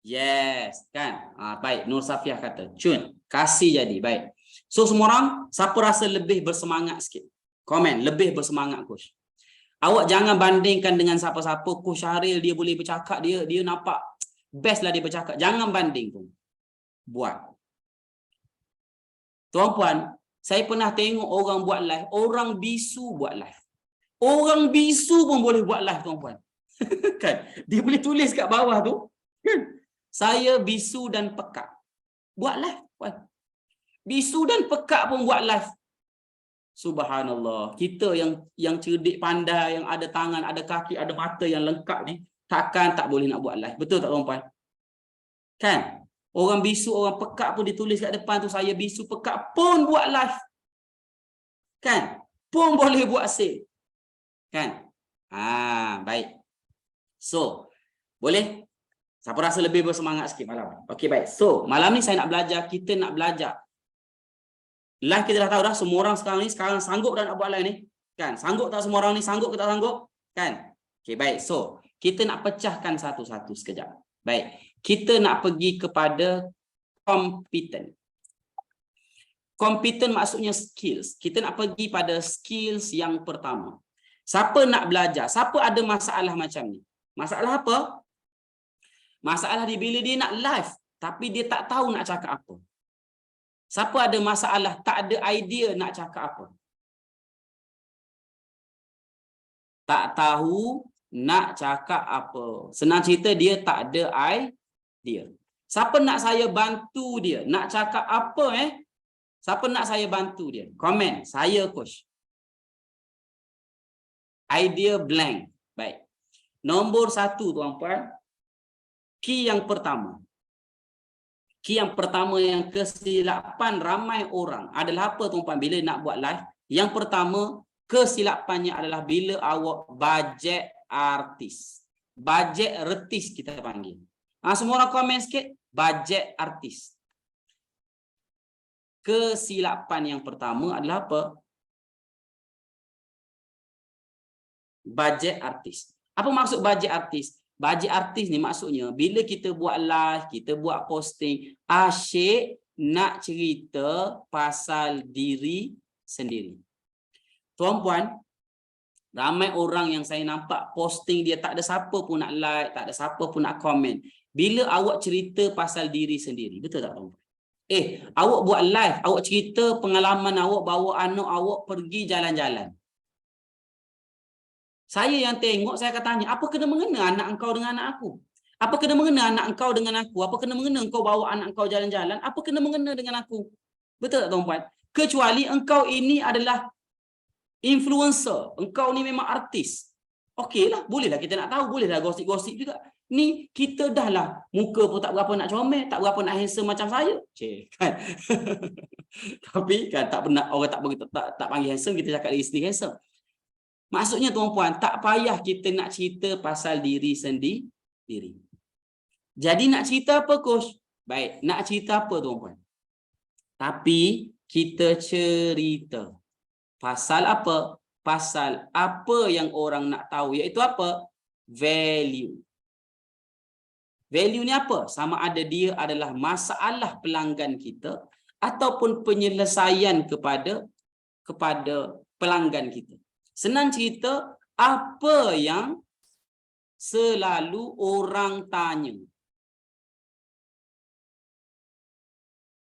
Yes, kan? Baik, Nur Safiah kata, Cun, kasih jadi. Baik. So semua orang, siapa rasa lebih bersemangat sikit? Komen, lebih bersemangat coach. Awak jangan bandingkan dengan siapa-siapa. Coach Syahril dia boleh bercakap, dia nampak best lah dia bercakap. Jangan banding pun. Buat. Tuan-puan, saya pernah tengok orang buat live, orang bisu buat live. Orang bisu pun boleh buat live, tuan-puan. Kan? Dia boleh tulis kat bawah tu. Kan? Saya bisu dan pekak. Buat live. Puan. Bisu dan pekak pun buat live. Subhanallah. Kita yang cerdik pandai, yang ada tangan, ada kaki, ada mata yang lengkap ni, takkan tak boleh nak buat live. Betul tak tuan-puan? Kan? Orang bisu, orang pekak pun ditulis kat depan tu, saya bisu pekak pun buat live. Kan? Pun boleh buat sale. Kan? Baik. So, boleh? Siapa rasa lebih bersemangat sikit malam? Okey, baik. So, malam ni saya nak belajar, kita nak belajar. Live kita dah tahu dah, semua orang sekarang sanggup dah nak buat live ni? Kan? Sanggup tak semua orang ni? Sanggup ke tak sanggup? Kan? Okey, baik. So, kita nak pecahkan satu-satu sekejap. Baik. Kita nak pergi kepada competent. Competent maksudnya skills. Kita nak pergi pada skills yang pertama. Siapa nak belajar? Siapa ada masalah macam ni? Masalah apa? Masalah dia bila dia nak live, tapi dia tak tahu nak cakap apa. Siapa ada masalah, tak ada idea nak cakap apa? Tak tahu nak cakap apa. Senang cerita, dia tak ada idea. Siapa nak saya bantu dia? Nak cakap apa Siapa nak saya bantu dia? Komen, saya coach. Idea blank. Baik. Nombor 1 tuan-puan. Key yang pertama. Key yang pertama yang kesilapan ramai orang adalah apa tuan-puan bila nak buat live? Yang pertama, kesilapannya adalah bila awak bajet artis. Bajet retis kita panggil. Semua orang komen sikit, bajet artis. Kesilapan yang pertama adalah apa? Bajet artis. Apa maksud bajet artis? Bajet artis ni maksudnya bila kita buat live, kita buat posting, asyik nak cerita pasal diri sendiri. Tuan-puan, ramai orang yang saya nampak posting dia tak ada siapa pun nak like, tak ada siapa pun nak komen. Bila awak cerita pasal diri sendiri, betul tak tuan-puan? Awak buat live, awak cerita pengalaman awak bawa anak awak pergi jalan-jalan. Saya yang tengok, saya akan tanya, apa kena mengena anak engkau dengan anak aku? Apa kena mengena anak engkau dengan aku? Apa kena mengena engkau bawa anak engkau jalan-jalan? Apa kena mengena dengan aku? Betul tak tuan-puan? Kecuali engkau ini adalah influencer. Engkau ni memang artis. Okeylah, bolehlah kita nak tahu, bolehlah gosip-gosip juga. Ni kita dah lah muka pun tak berapa nak comel, tak berapa nak handsome macam saya. Kan? Tapi kan tak pernah orang tak panggil handsome, kita cakap diri sendiri handsome. Maksudnya tuan-puan, tak payah kita nak cerita pasal diri sendiri. Jadi nak cerita apa coach? Baik, nak cerita apa tuan-puan? Tapi kita cerita pasal apa? Pasal apa yang orang nak tahu, iaitu apa? Value. Value ni apa? Sama ada dia adalah masalah pelanggan kita ataupun penyelesaian kepada pelanggan kita. Senang cerita, apa yang selalu orang tanya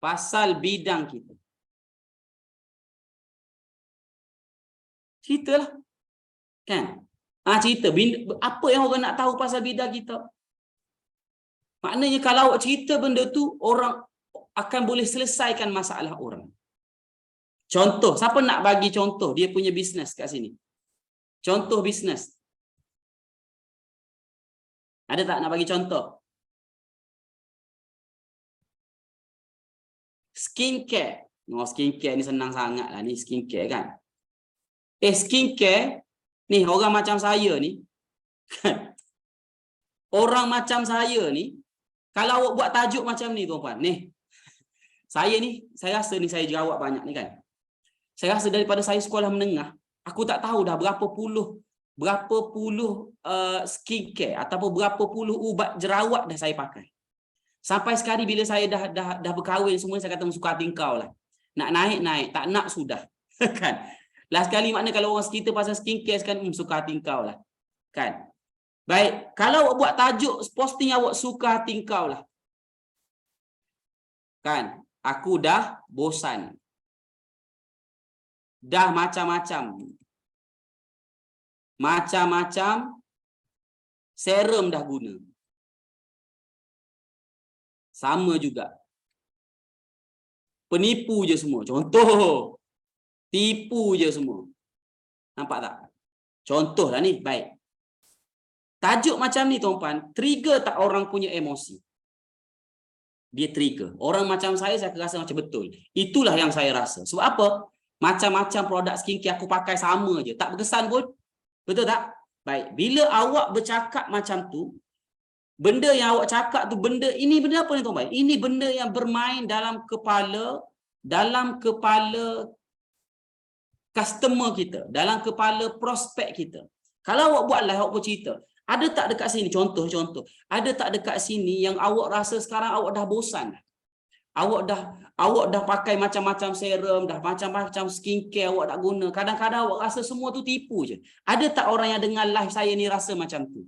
pasal bidang kita. Ceritalah. Kan? Cerita. Apa yang orang nak tahu pasal bidang kita? Maknanya kalau awak cerita benda tu, orang akan boleh selesaikan masalah orang. Contoh, siapa nak bagi contoh dia punya bisnes kat sini? Contoh bisnes. Ada tak nak bagi contoh? Skincare. Skincare ni senang sangat lah ni skincare kan. Skincare ni orang macam saya ni. Orang macam saya ni, kalau awak buat tajuk macam ni tuan-puan, ni. Saya rasa ni saya jawab banyak ni kan. Saya rasa daripada saya sekolah menengah, aku tak tahu dah berapa puluh skincare ataupun berapa puluh ubat jerawat dah saya pakai. Sampai sekali bila saya dah berkahwin semua, saya kata suka hati kau lah. Nak naik, tak nak sudah. Kan? Last kali makna kalau orang cerita pasal skincare kan, suka hati kau lah. Kan? Baik, kalau awak buat tajuk posting awak suka hati kau lah. Kan? Aku dah bosan. Dah macam-macam. Macam-macam serum dah guna. Sama juga. Penipu je semua. Contoh. Tipu je semua. Nampak tak? Contohlah ni. Baik. Tajuk macam ni tuan-puan, trigger tak orang punya emosi? Dia trigger. Orang macam saya akan rasa macam betul. Itulah yang saya rasa. Sebab apa? Macam-macam produk skincare aku pakai sama je. Tak berkesan pun. Betul tak? Baik. Bila awak bercakap macam tu, benda yang awak cakap tu, ini benda apa ni tuan-puan? Ini benda yang bermain dalam kepala customer kita, dalam kepala prospek kita. Kalau awak buat live, awak bercerita, ada tak dekat sini, contoh, ada tak dekat sini yang awak rasa sekarang awak dah bosan? Awak dah pakai macam-macam serum, dah macam-macam skincare awak dah guna. Kadang-kadang awak rasa semua tu tipu je. Ada tak orang yang dengar live saya ni rasa macam tu?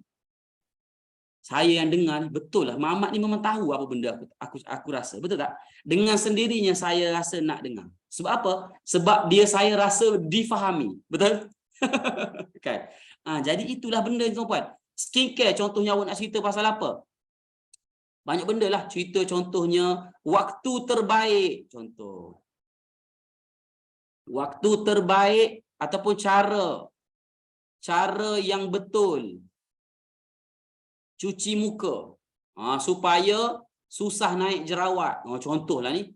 Saya yang dengar, betul lah. Mamat ni memang tahu apa benda aku rasa. Betul tak? Dengan sendirinya saya rasa nak dengar. Sebab apa? Sebab saya rasa difahami. Betul? Kan? Jadi itulah benda ni tuan-puan. Skincare contohnya awak nak cerita pasal apa? Banyak benda lah. Cerita contohnya waktu terbaik. Contoh. Waktu terbaik ataupun cara yang betul cuci muka supaya susah naik jerawat. Contohlah ni.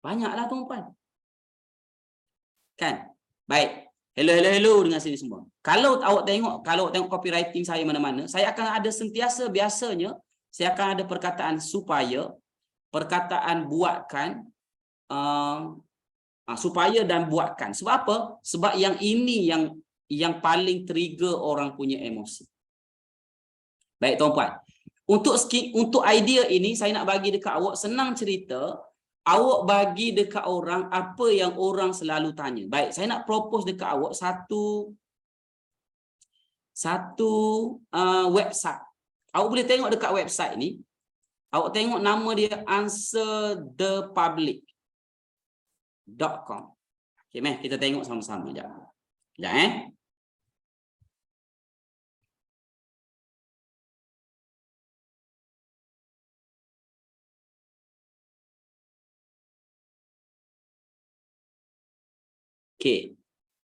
Banyaklah tuan-puan. Kan? Baik. Hello dengan sini semua. Kalau awak tengok copywriting saya mana-mana, saya akan ada biasanya saya akan ada perkataan supaya, perkataan buatkan, supaya dan buatkan. Sebab apa? Sebab yang ini yang paling trigger orang punya emosi. Baik tuan-puan. Untuk idea ini saya nak bagi dekat awak, senang cerita, awak bagi dekat orang apa yang orang selalu tanya. Baik, saya nak propose dekat awak satu website. Awak boleh tengok dekat website ni. Awak tengok nama dia answerthepublic.com. Okey, meh kita tengok sama-sama jap. Sekejap Okey.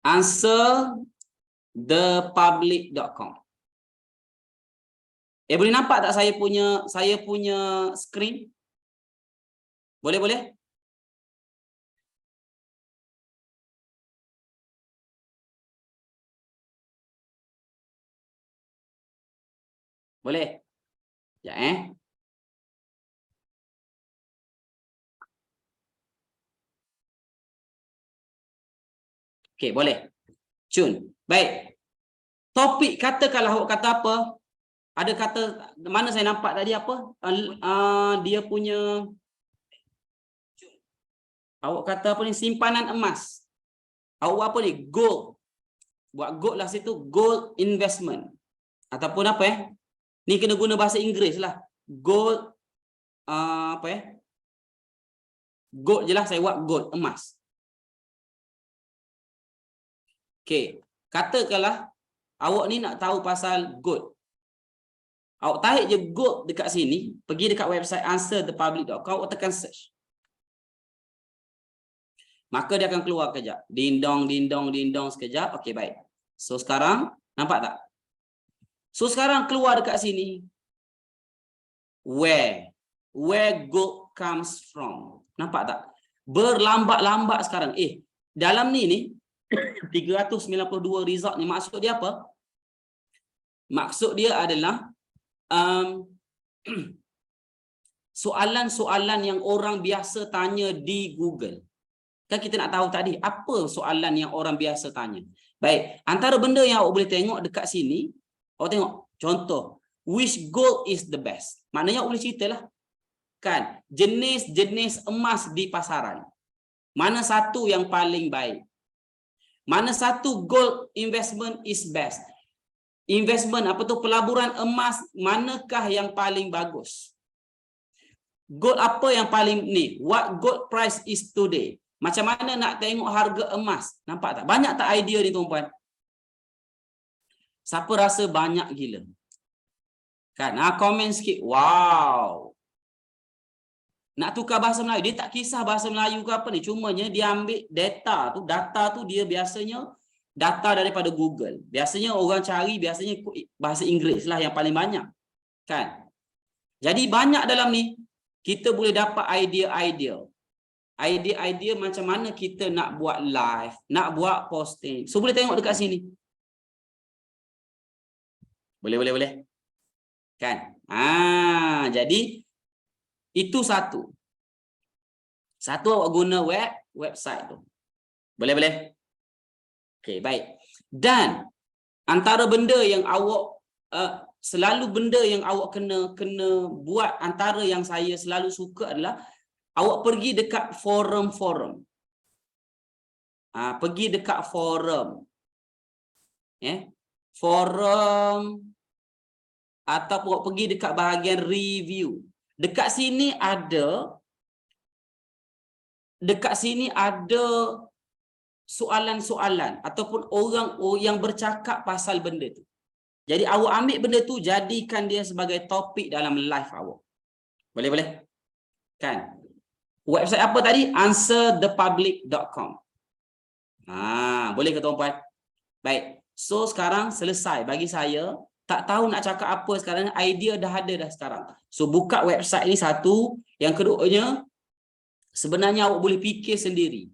Answerthepublic.com. Boleh nampak tak saya punya screen? Boleh? Boleh? Ya, Okey, boleh. Cun. Baik. Topik, katakanlah awak kata apa? Ada kata, mana saya nampak tadi apa? Dia punya, awak kata apa ni? Simpanan emas. Awak apa ni? Gold. Buat gold lah situ. Gold investment. Ataupun apa ni kena guna bahasa Inggeris lah. Gold, gold je lah, saya buat gold, emas. Okey. Katakanlah awak ni nak tahu pasal gold. Awak tarik je gold dekat sini, pergi dekat website answerthepublic.com, awak tekan search. Maka dia akan keluar kejap. Dindong sekejap. Okey, baik. So sekarang nampak tak? So sekarang keluar dekat sini. Where gold comes from. Nampak tak? Berlambat-lambat sekarang. Dalam ni 392 result ni maksud dia apa? Maksud dia adalah soalan-soalan yang orang biasa tanya di Google. Kan kita nak tahu tadi apa soalan yang orang biasa tanya. Baik, antara benda yang awak boleh tengok dekat sini, awak tengok contoh, which gold is the best? Maknanya awak boleh ceritalah. Kan, jenis-jenis emas di pasaran. Mana satu yang paling baik? Mana satu gold investment is best? Investment apa tu, pelaburan emas manakah yang paling bagus? Gold apa yang paling ni? What gold price is today? Macam mana nak tengok harga emas? Nampak tak? Banyak tak idea ni tuan-puan? Siapa rasa banyak gila? Kan? Komen sikit. Wow. Nak tukar bahasa Melayu, dia tak kisah bahasa Melayu ke apa ni. Cumanya dia ambil data tu dia biasanya data daripada Google. Biasanya orang cari biasanya bahasa Inggeris lah yang paling banyak. Kan? Jadi banyak dalam ni kita boleh dapat idea-idea. Idea-idea macam mana kita nak buat live, nak buat posting. So boleh tengok dekat sini. Boleh. Kan? Jadi itu satu. Satu awak guna website tu. Boleh. Okey, baik. Dan antara benda yang awak selalu benda yang awak kena buat, antara yang saya selalu suka adalah awak pergi dekat forum-forum. Pergi dekat forum. Forum ataupun awak pergi dekat bahagian review. Dekat sini ada soalan-soalan ataupun orang yang bercakap pasal benda tu. Jadi awak ambil benda tu, jadikan dia sebagai topik dalam live awak. Boleh? Kan? Website apa tadi? Answerthepublic.com. Boleh ke tuan-puan? Baik. So sekarang selesai bagi saya. Tak tahu nak cakap apa sekarang, idea dah ada dah sekarang. So buka website ni satu. Yang keduanya, sebenarnya awak boleh fikir sendiri.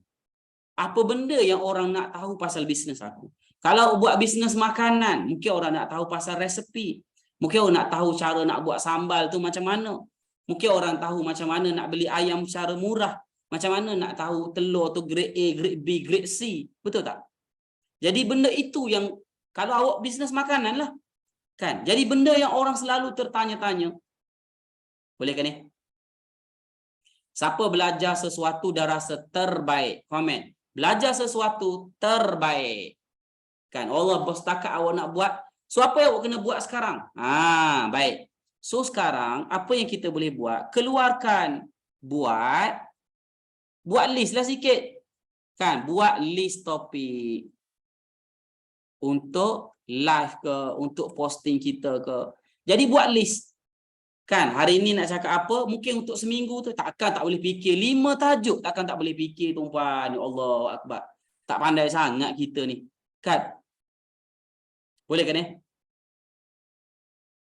Apa benda yang orang nak tahu pasal bisnes aku? Kalau buat bisnes makanan, mungkin orang nak tahu pasal resepi. Mungkin orang nak tahu cara nak buat sambal tu macam mana. Mungkin orang tahu macam mana nak beli ayam secara murah. Macam mana nak tahu telur tu grade A, grade B, grade C. Betul tak? Jadi benda itu yang, kalau awak bisnes makanan lah. Kan? Jadi benda yang orang selalu tertanya-tanya. Boleh ke ni? Siapa belajar sesuatu dah rasa terbaik? Komen. Belajar sesuatu terbaik. Kan? Allah setakat awak nak buat. So apa yang awak kena buat sekarang? Baik. So sekarang apa yang kita boleh buat? Keluarkan. Buat list lah sikit. Kan? Buat list topik. Untuk live ke, untuk posting kita ke. Jadi buat list. Kan, hari ini nak cakap apa, mungkin untuk seminggu tu takkan tak boleh fikir 5 tajuk, takkan tak boleh fikir tuan-puan. Ya Allah akbar. Tak pandai sangat kita ni. Kan? Boleh kan?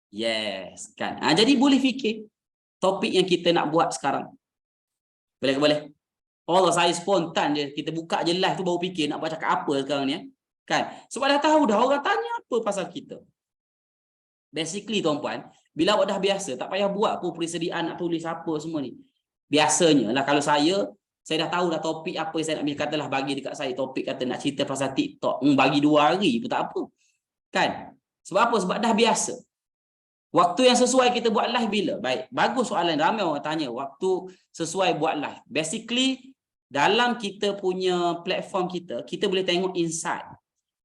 Yes, kan. Jadi boleh fikir topik yang kita nak buat sekarang. Boleh ke boleh? Allah, saya spontan je, kita buka je live tu baru fikir nak buat cakap apa sekarang ni. Kan? Sebab dah tahu dah orang tanya apa pasal kita. Basically tuan-puan, bila awak dah biasa, tak payah buat pun persediaan nak tulis apa semua ni. Biasanya lah kalau saya dah tahu dah topik apa yang saya nak katalah bagi dekat saya topik kata nak cerita pasal TikTok. Bagi 2 hari pun tak apa. Kan? Sebab apa? Sebab dah biasa. Waktu yang sesuai kita buat live bila? Baik, bagus soalan, ramai orang tanya waktu sesuai buat live. Basically dalam kita punya platform kita boleh tengok insight.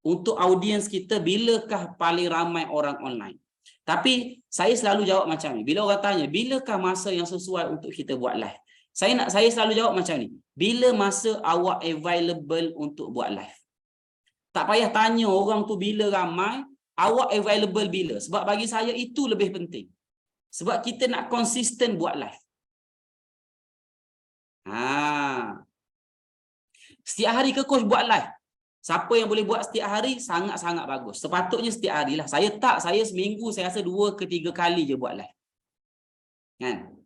Untuk audiens kita, bilakah paling ramai orang online? Tapi saya selalu jawab macam ni. Bila orang tanya, bilakah masa yang sesuai untuk kita buat live? Saya selalu jawab macam ni. Bila masa awak available untuk buat live? Tak payah tanya orang tu bila ramai, awak available bila. Sebab bagi saya itu lebih penting. Sebab kita nak konsisten buat live. Setiap hari ke coach buat live? Siapa yang boleh buat setiap hari, sangat-sangat bagus. Sepatutnya setiap hari lah. Saya seminggu saya rasa 2 ke 3 kali je buat live. Kan?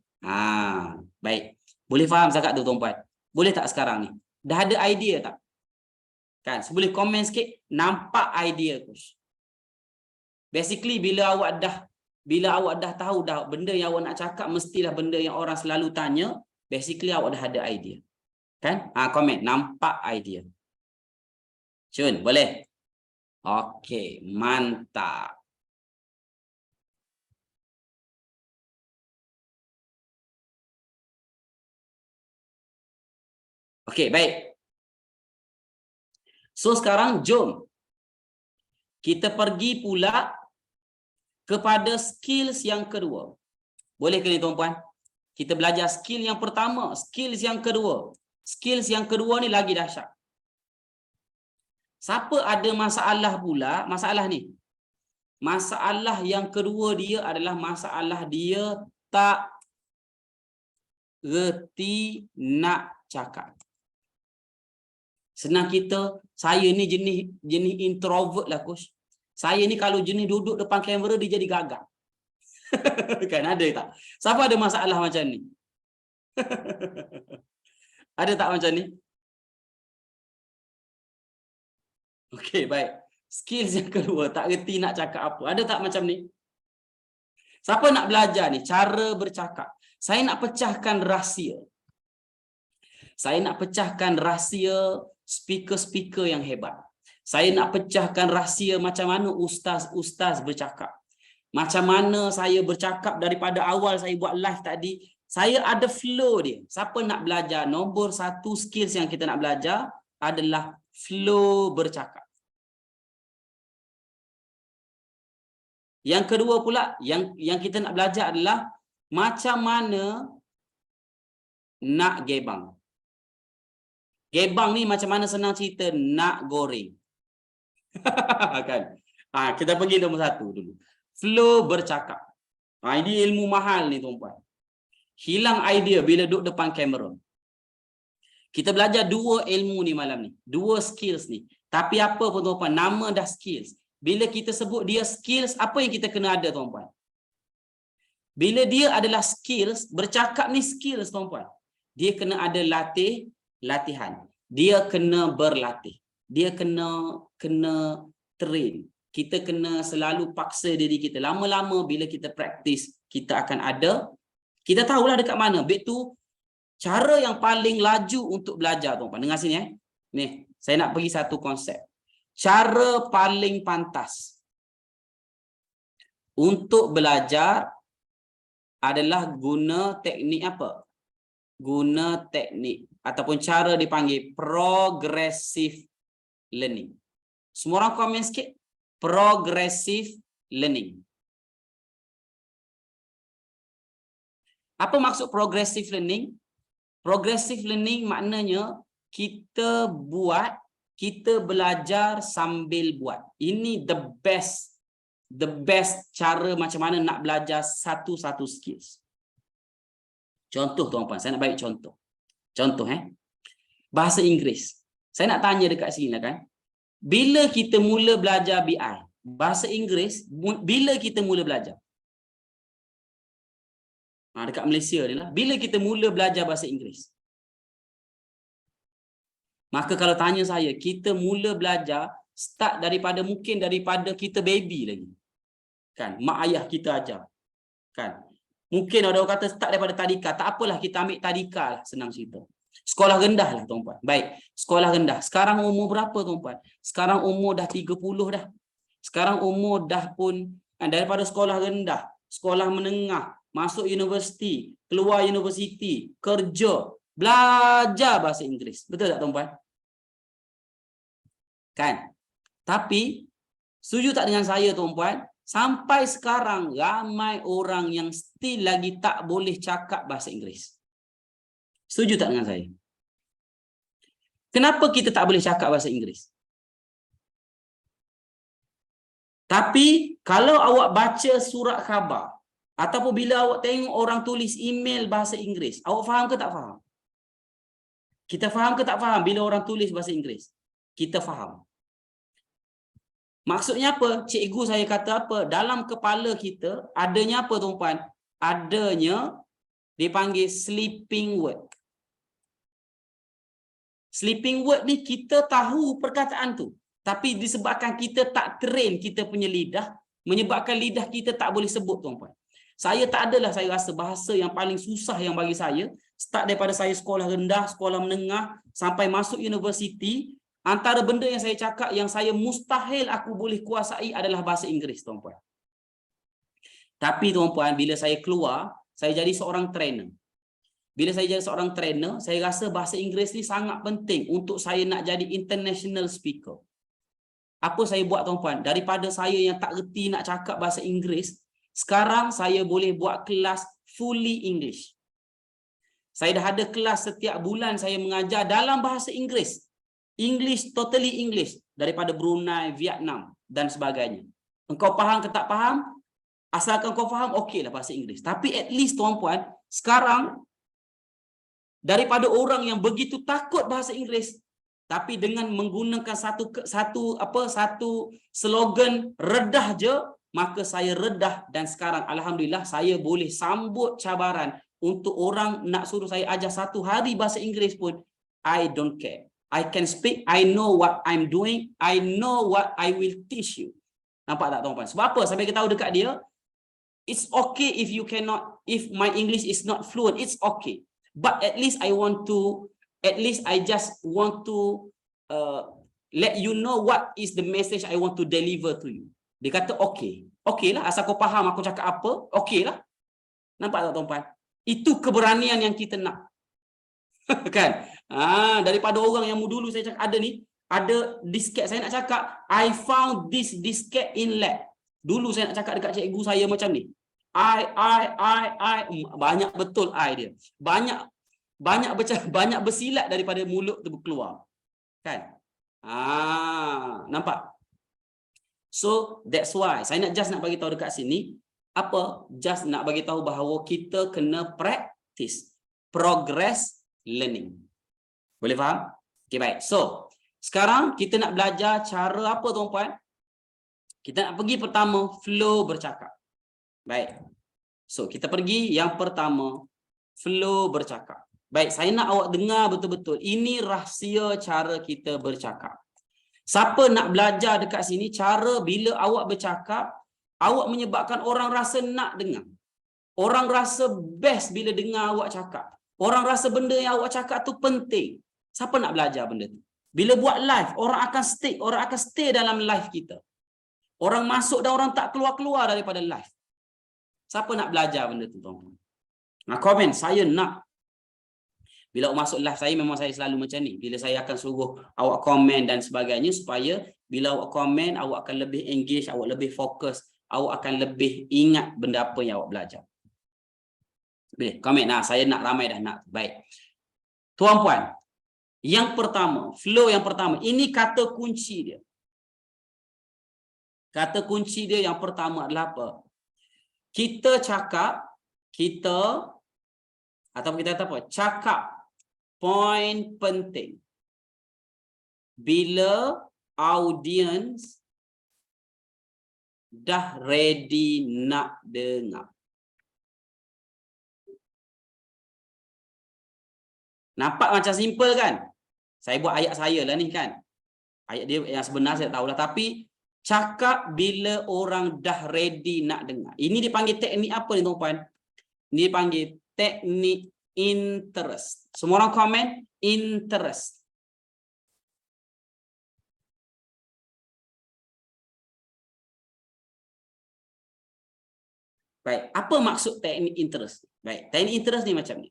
Baik. Boleh faham cakap tu tuan-puan? Boleh tak sekarang ni? Dah ada idea tak? Kan? So, boleh komen sikit, nampak idea coach. Basically bila awak dah tahu dah benda yang awak nak cakap mestilah benda yang orang selalu tanya, basically awak dah ada idea. Kan? Komen, nampak idea. Cun, boleh? Okey, mantap. Okey, baik. So sekarang jom kita pergi pula kepada skills yang kedua. Boleh ke ni tuan-puan? Kita belajar skill yang pertama, skills yang kedua. Skills yang kedua ni lagi dahsyat. Siapa ada masalah pula, masalah ni. Masalah yang kedua dia adalah masalah dia tak reti nak cakap. Senang kita, saya ni jenis introvert lah coach. Saya ni kalau jenis duduk depan kamera dia jadi gagap. Kan ada tak? Siapa ada masalah macam ni? Ada tak macam ni? Okey, baik. Skills yang kedua, tak reti nak cakap apa. Ada tak macam ni? Siapa nak belajar ni? Cara bercakap. Saya nak pecahkan rahsia. Saya nak pecahkan rahsia speaker-speaker yang hebat. Saya nak pecahkan rahsia macam mana ustaz-ustaz bercakap. Macam mana saya bercakap daripada awal saya buat live tadi. Saya ada flow dia. Siapa nak belajar? Nombor satu skills yang kita nak belajar adalah flow bercakap. Yang kedua pula, yang kita nak belajar adalah macam mana nak gebang. Gebang ni macam mana senang cerita, nak goreng. Kan? Kita pergi nombor satu dulu. Flow bercakap. Ini ilmu mahal ni tuan-puan. Hilang idea bila duduk depan kamera. Kita belajar dua ilmu ni malam ni. Dua skills ni. Tapi apa pun tuan-puan, nama dah skills. Bila kita sebut dia skills, apa yang kita kena ada tuan-puan? Bila dia adalah skills, bercakap ni skills tuan-puan. Dia kena ada latihan. Dia kena berlatih. Dia kena train. Kita kena selalu paksa diri kita. Lama-lama bila kita praktis, kita akan ada. Kita tahulah dekat mana. Baik tu, cara yang paling laju untuk belajar tuan-puan. Dengar sini Ni, saya nak pergi satu konsep. Cara paling pantas untuk belajar adalah guna teknik apa? Guna teknik ataupun cara dipanggil progressive learning. Semua orang komen sikit. Progressive learning. Apa maksud progressive learning? Progressive learning maknanya kita belajar sambil buat. Ini the best cara macam mana nak belajar satu-satu skills. Contoh tuan-puan, saya nak bagi contoh. Contoh bahasa Inggeris. Saya nak tanya dekat sini lah kan. Bila kita mula belajar BI, bahasa Inggeris, bila kita mula belajar? Dekat Malaysia ni lah. Bila kita mula belajar bahasa Inggeris? Maka kalau tanya saya, kita mula belajar start daripada kita baby lagi. Kan? Mak ayah kita ajar. Kan? Mungkin ada orang kata start daripada tadika. Tak apalah, kita ambil tadika lah, senang cerita. Sekolah rendah lah tuan-puan. Baik, sekolah rendah. Sekarang umur berapa tuan-puan? Sekarang umur dah 30 dah. Sekarang umur dah pun daripada sekolah rendah, sekolah menengah, masuk universiti, keluar universiti, kerja, belajar bahasa Inggeris. Betul tak tuan-puan? Kan? Tapi setuju tak dengan saya tuan-puan? Sampai sekarang ramai orang yang still lagi tak boleh cakap bahasa Inggeris. Setuju tak dengan saya? Kenapa kita tak boleh cakap bahasa Inggeris? Tapi kalau awak baca surat khabar ataupun bila awak tengok orang tulis email bahasa Inggeris, awak faham ke tak faham? Kita faham ke tak faham bila orang tulis bahasa Inggeris? Kita faham. Maksudnya apa? Cikgu saya kata apa? Dalam kepala kita adanya apa tuan-puan? Adanya dipanggil sleeping word. Sleeping word ni kita tahu perkataan tu. Tapi disebabkan kita tak train kita punya lidah, menyebabkan lidah kita tak boleh sebut tuan-puan. Saya tak adalah saya rasa bahasa yang paling susah yang bagi saya. Start daripada saya sekolah rendah, sekolah menengah, sampai masuk universiti. Antara benda yang saya cakap yang saya mustahil aku boleh kuasai adalah bahasa Inggeris tuan-puan. Tapi tuan-puan, bila saya keluar, saya jadi seorang trainer. bila saya jadi seorang trainer, saya rasa bahasa Inggeris ni sangat penting untuk saya nak jadi international speaker. Apa saya buat tuan-puan? Daripada saya yang tak reti nak cakap bahasa Inggeris, sekarang saya boleh buat kelas fully English. Saya dah ada kelas setiap bulan saya mengajar dalam bahasa Inggeris. English, totally English. Daripada Brunei, Vietnam dan sebagainya. Engkau faham ke tak faham? Asalkan kau faham, okeylah bahasa Inggeris. Tapi at least tuan-puan, sekarang daripada orang yang begitu takut bahasa Inggeris, tapi dengan menggunakan satu slogan redah je, maka saya redah dan sekarang alhamdulillah saya boleh sambut cabaran untuk orang nak suruh saya ajar 1 hari bahasa Inggeris pun, I don't care. I can speak, I know what I'm doing, I know what I will teach you. Nampak tak tuan-tuan? Sebab apa? Saya bagi tahu dekat dia, it's okay if you cannot, if my English is not fluent, it's okay. But at least I just want to let you know what is the message I want to deliver to you. Dia kata okay. Okay lah, asal kau faham aku cakap apa, okay lah. Nampak tak tuan-tuan? Itu keberanian yang kita nak. Kan? Daripada orang yang dulu saya cakap ada disket saya nak cakap, I found this disket in lab. Dulu saya nak cakap dekat cikgu saya macam ni. I banyak betul I dia. Banyak bersilat daripada mulut tu keluar. Kan? Nampak? So that's why saya nak bagi tahu dekat sini, apa? Just nak bagi tahu bahawa kita kena practice, progress learning. Boleh faham? Okey, baik. So, sekarang kita nak belajar cara apa tuan-puan? Kita nak pergi pertama flow bercakap. Baik. So, kita pergi yang pertama flow bercakap. Baik, saya nak awak dengar betul-betul. Ini rahsia cara kita bercakap. Siapa nak belajar dekat sini cara bila awak bercakap, awak menyebabkan orang rasa nak dengar. Orang rasa best bila dengar awak cakap. Orang rasa benda yang awak cakap tu penting. Siapa nak belajar benda tu? Bila buat live, orang akan stay dalam live kita. Orang masuk dan orang tak keluar-keluar daripada live. Siapa nak belajar benda tu, tuan-tuan? Komen, saya nak. Bila awak masuk live saya, memang saya selalu macam ni. Bila saya akan suruh awak komen dan sebagainya, supaya bila awak komen, awak akan lebih engage, awak lebih fokus, awak akan lebih ingat benda apa yang awak belajar. Boleh, komen. Saya nak, ramai dah nak. Baik. Tuan-puan, yang pertama, flow yang pertama, ini kata kunci dia. Kata kunci dia yang pertama adalah apa? Kita cakap, ataupun kita kata apa? Cakap poin penting. Bila audiens dah ready nak dengar. Nampak macam simple kan? Saya buat ayat saya lah ni kan. Ayat dia yang sebenar saya tahulah. Tapi cakap bila orang dah ready nak dengar. Ini dipanggil teknik apa ni tuan-puan? Ini dipanggil teknik interest. Semua orang komen interest. Baik, apa maksud teknik interest? Baik, teknik interest ni macam ni.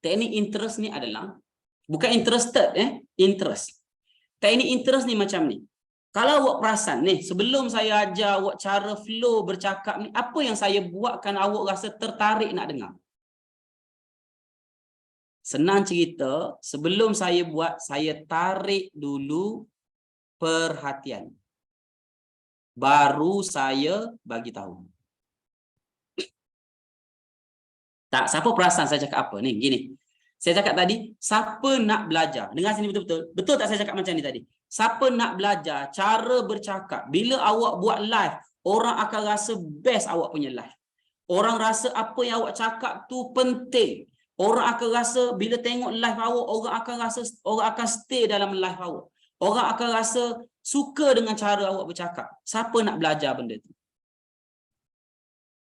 Teknik interest ni adalah bukan interested, interest. Teknik interest ni macam ni. Kalau awak perasan ni, sebelum saya ajar awak cara flow bercakap ni, apa yang saya buatkan awak rasa tertarik nak dengar? Senang cerita, sebelum saya buat, saya tarik dulu perhatian. Baru saya bagi tahu. Tak, siapa perasan saya cakap apa ni? Gini. Saya cakap tadi, siapa nak belajar? Dengar sini betul-betul. Betul tak saya cakap macam ni tadi? Siapa nak belajar cara bercakap? Bila awak buat live, orang akan rasa best awak punya live. Orang rasa apa yang awak cakap tu penting. Orang akan rasa bila tengok live awak, orang akan stay dalam live awak. Orang akan rasa suka dengan cara awak bercakap. Siapa nak belajar benda tu?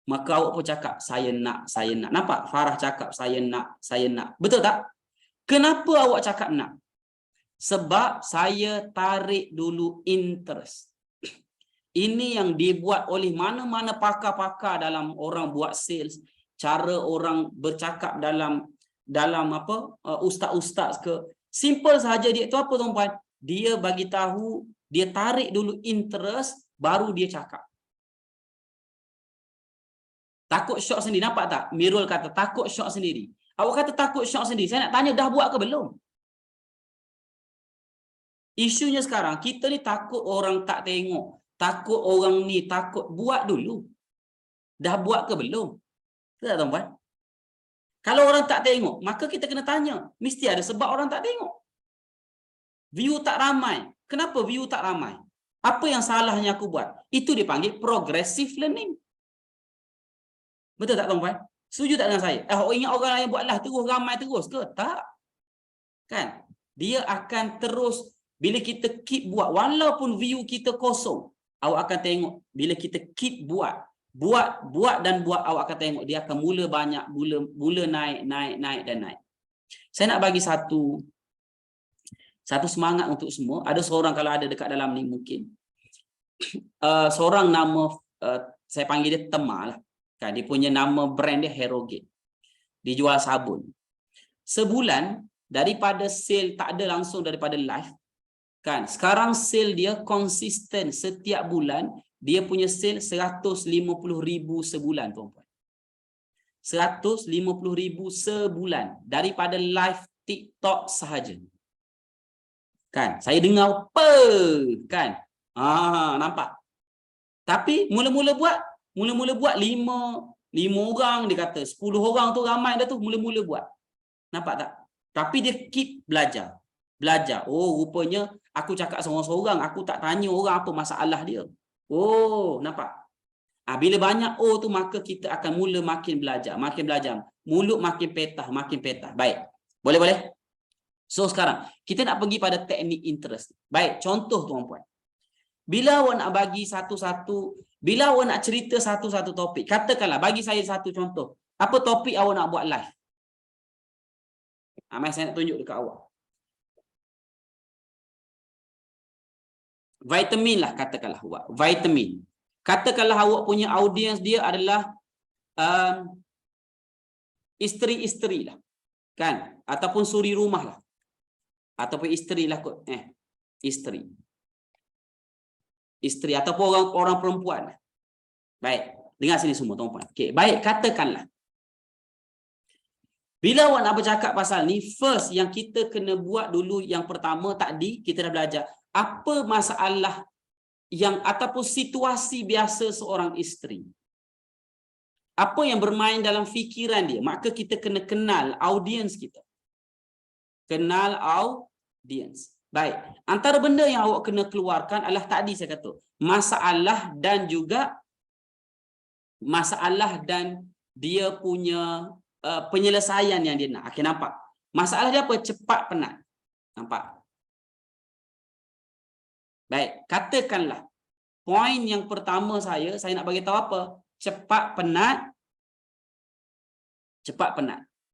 Maka awak pun cakap, saya nak. Nampak? Farah cakap, saya nak. Betul tak? Kenapa awak cakap nak? Sebab saya tarik dulu interest. Ini yang dibuat oleh mana-mana pakar-pakar dalam orang buat sales. cara orang bercakap dalam apa ustaz-ustaz ke. Simple saja dia tu apa tuan-puan? Dia bagi tahu, dia tarik dulu interest, baru dia cakap. Takut syok sendiri, nampak tak? Mirul kata takut syok sendiri. Awak kata takut syok sendiri. Saya nak tanya, dah buat ke belum? Isunya sekarang, kita ni takut orang tak tengok. Takut orang ni, takut. Buat dulu. Dah buat ke belum? Tak, tuan-puan? Kalau orang tak tengok, maka kita kena tanya. Mesti ada sebab orang tak tengok. View tak ramai. Kenapa view tak ramai? Apa yang salahnya aku buat? Itu dipanggil progressive learning. Betul tak, tuan-puan? Setuju tak dengan saya? Ingat orang lain buatlah terus, ramai terus ke? Tak. Kan? Dia akan terus, bila kita keep buat, walaupun view kita kosong, awak akan tengok, bila kita keep buat, dan buat, awak akan tengok, dia akan mula banyak, mula naik dan naik. Saya nak bagi satu semangat untuk semua. Ada seorang, kalau ada dekat dalam ni mungkin, seorang nama, saya panggil dia Tema lah. Kan, dia punya nama brand dia Harrogate. Dia jual sabun. Sebulan, daripada sale, tak ada langsung daripada live. Kan, sekarang sale dia konsisten setiap bulan. Dia punya sale 150,000 sebulan, tuan-puan. 150,000 sebulan daripada live TikTok sahaja. Kan, saya dengar apa kan? Nampak. Tapi mula-mula buat 5 orang, dia kata 10 orang tu ramai dah tu, mula-mula buat. Nampak tak? Tapi dia keep belajar. Oh, rupanya aku cakap seorang-seorang, aku tak tanya orang apa masalah dia. Oh, nampak? Bila banyak tu, maka kita akan mula makin belajar. Mulut makin petah. Baik. Boleh? So sekarang, kita nak pergi pada teknik interest. Baik, contoh tuan-puan. Bila awak nak bagi bila awak nak cerita satu-satu topik, katakanlah, bagi saya satu contoh. Apa topik awak nak buat live? Mari saya nak tunjuk dekat awak. Vitamin lah, katakanlah awak. Vitamin. Katakanlah awak punya audiens dia adalah isteri-isteri lah. Kan? Ataupun suri rumah lah. Ataupun isteri lah kot. Isteri ataupun orang perempuan. Baik, dengar sini semua tuan-puan. Okey, baik, katakanlah. Bila awak nak bercakap pasal ni, first yang kita kena buat dulu, yang pertama tadi kita dah belajar apa masalah yang ataupun situasi biasa seorang isteri. Apa yang bermain dalam fikiran dia, maka kita kena kenal audiens kita. Kenal audiens. Baik, antara benda yang awak kena keluarkan adalah tadi saya kata, masalah dan dia punya penyelesaian yang dia nak. Okey, nampak? Masalah dia apa? Cepat penat. Nampak? Baik, katakanlah poin yang pertama saya nak bagi tahu apa? Cepat penat.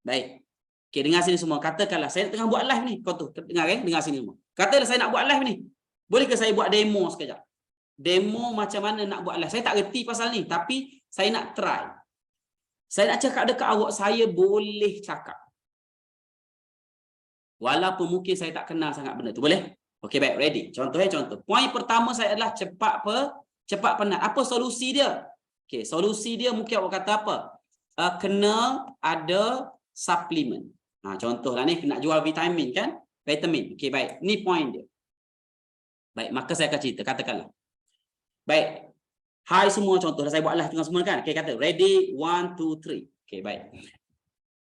Baik. Okey, dengar sini semua. Katakanlah saya tengah buat live ni. Kau tu dengar dengar sini semua. Katakanlah saya nak buat live ni. Bolehkah saya buat demo sekejap? Demo macam mana nak buat live? Saya tak reti pasal ni, tapi saya nak try. Saya nak cakap dekat awak, saya boleh cakap. Walaupun mungkin saya tak kenal sangat benda tu. Boleh? Okey, baik, ready. Contoh. Poin pertama saya adalah cepat penat. Apa solusi dia? Okey, solusi dia mungkin awak kata apa? Kena ada suplemen. Contohlah ni nak jual vitamin kan? Vitamin. Okey, baik. Ni poin dia. Baik, maka saya akan cerita. Katakanlah. Baik. Hai semua, contoh saya buat live dengan semua kan. Okey, kata ready 1 2 3. Okey, baik.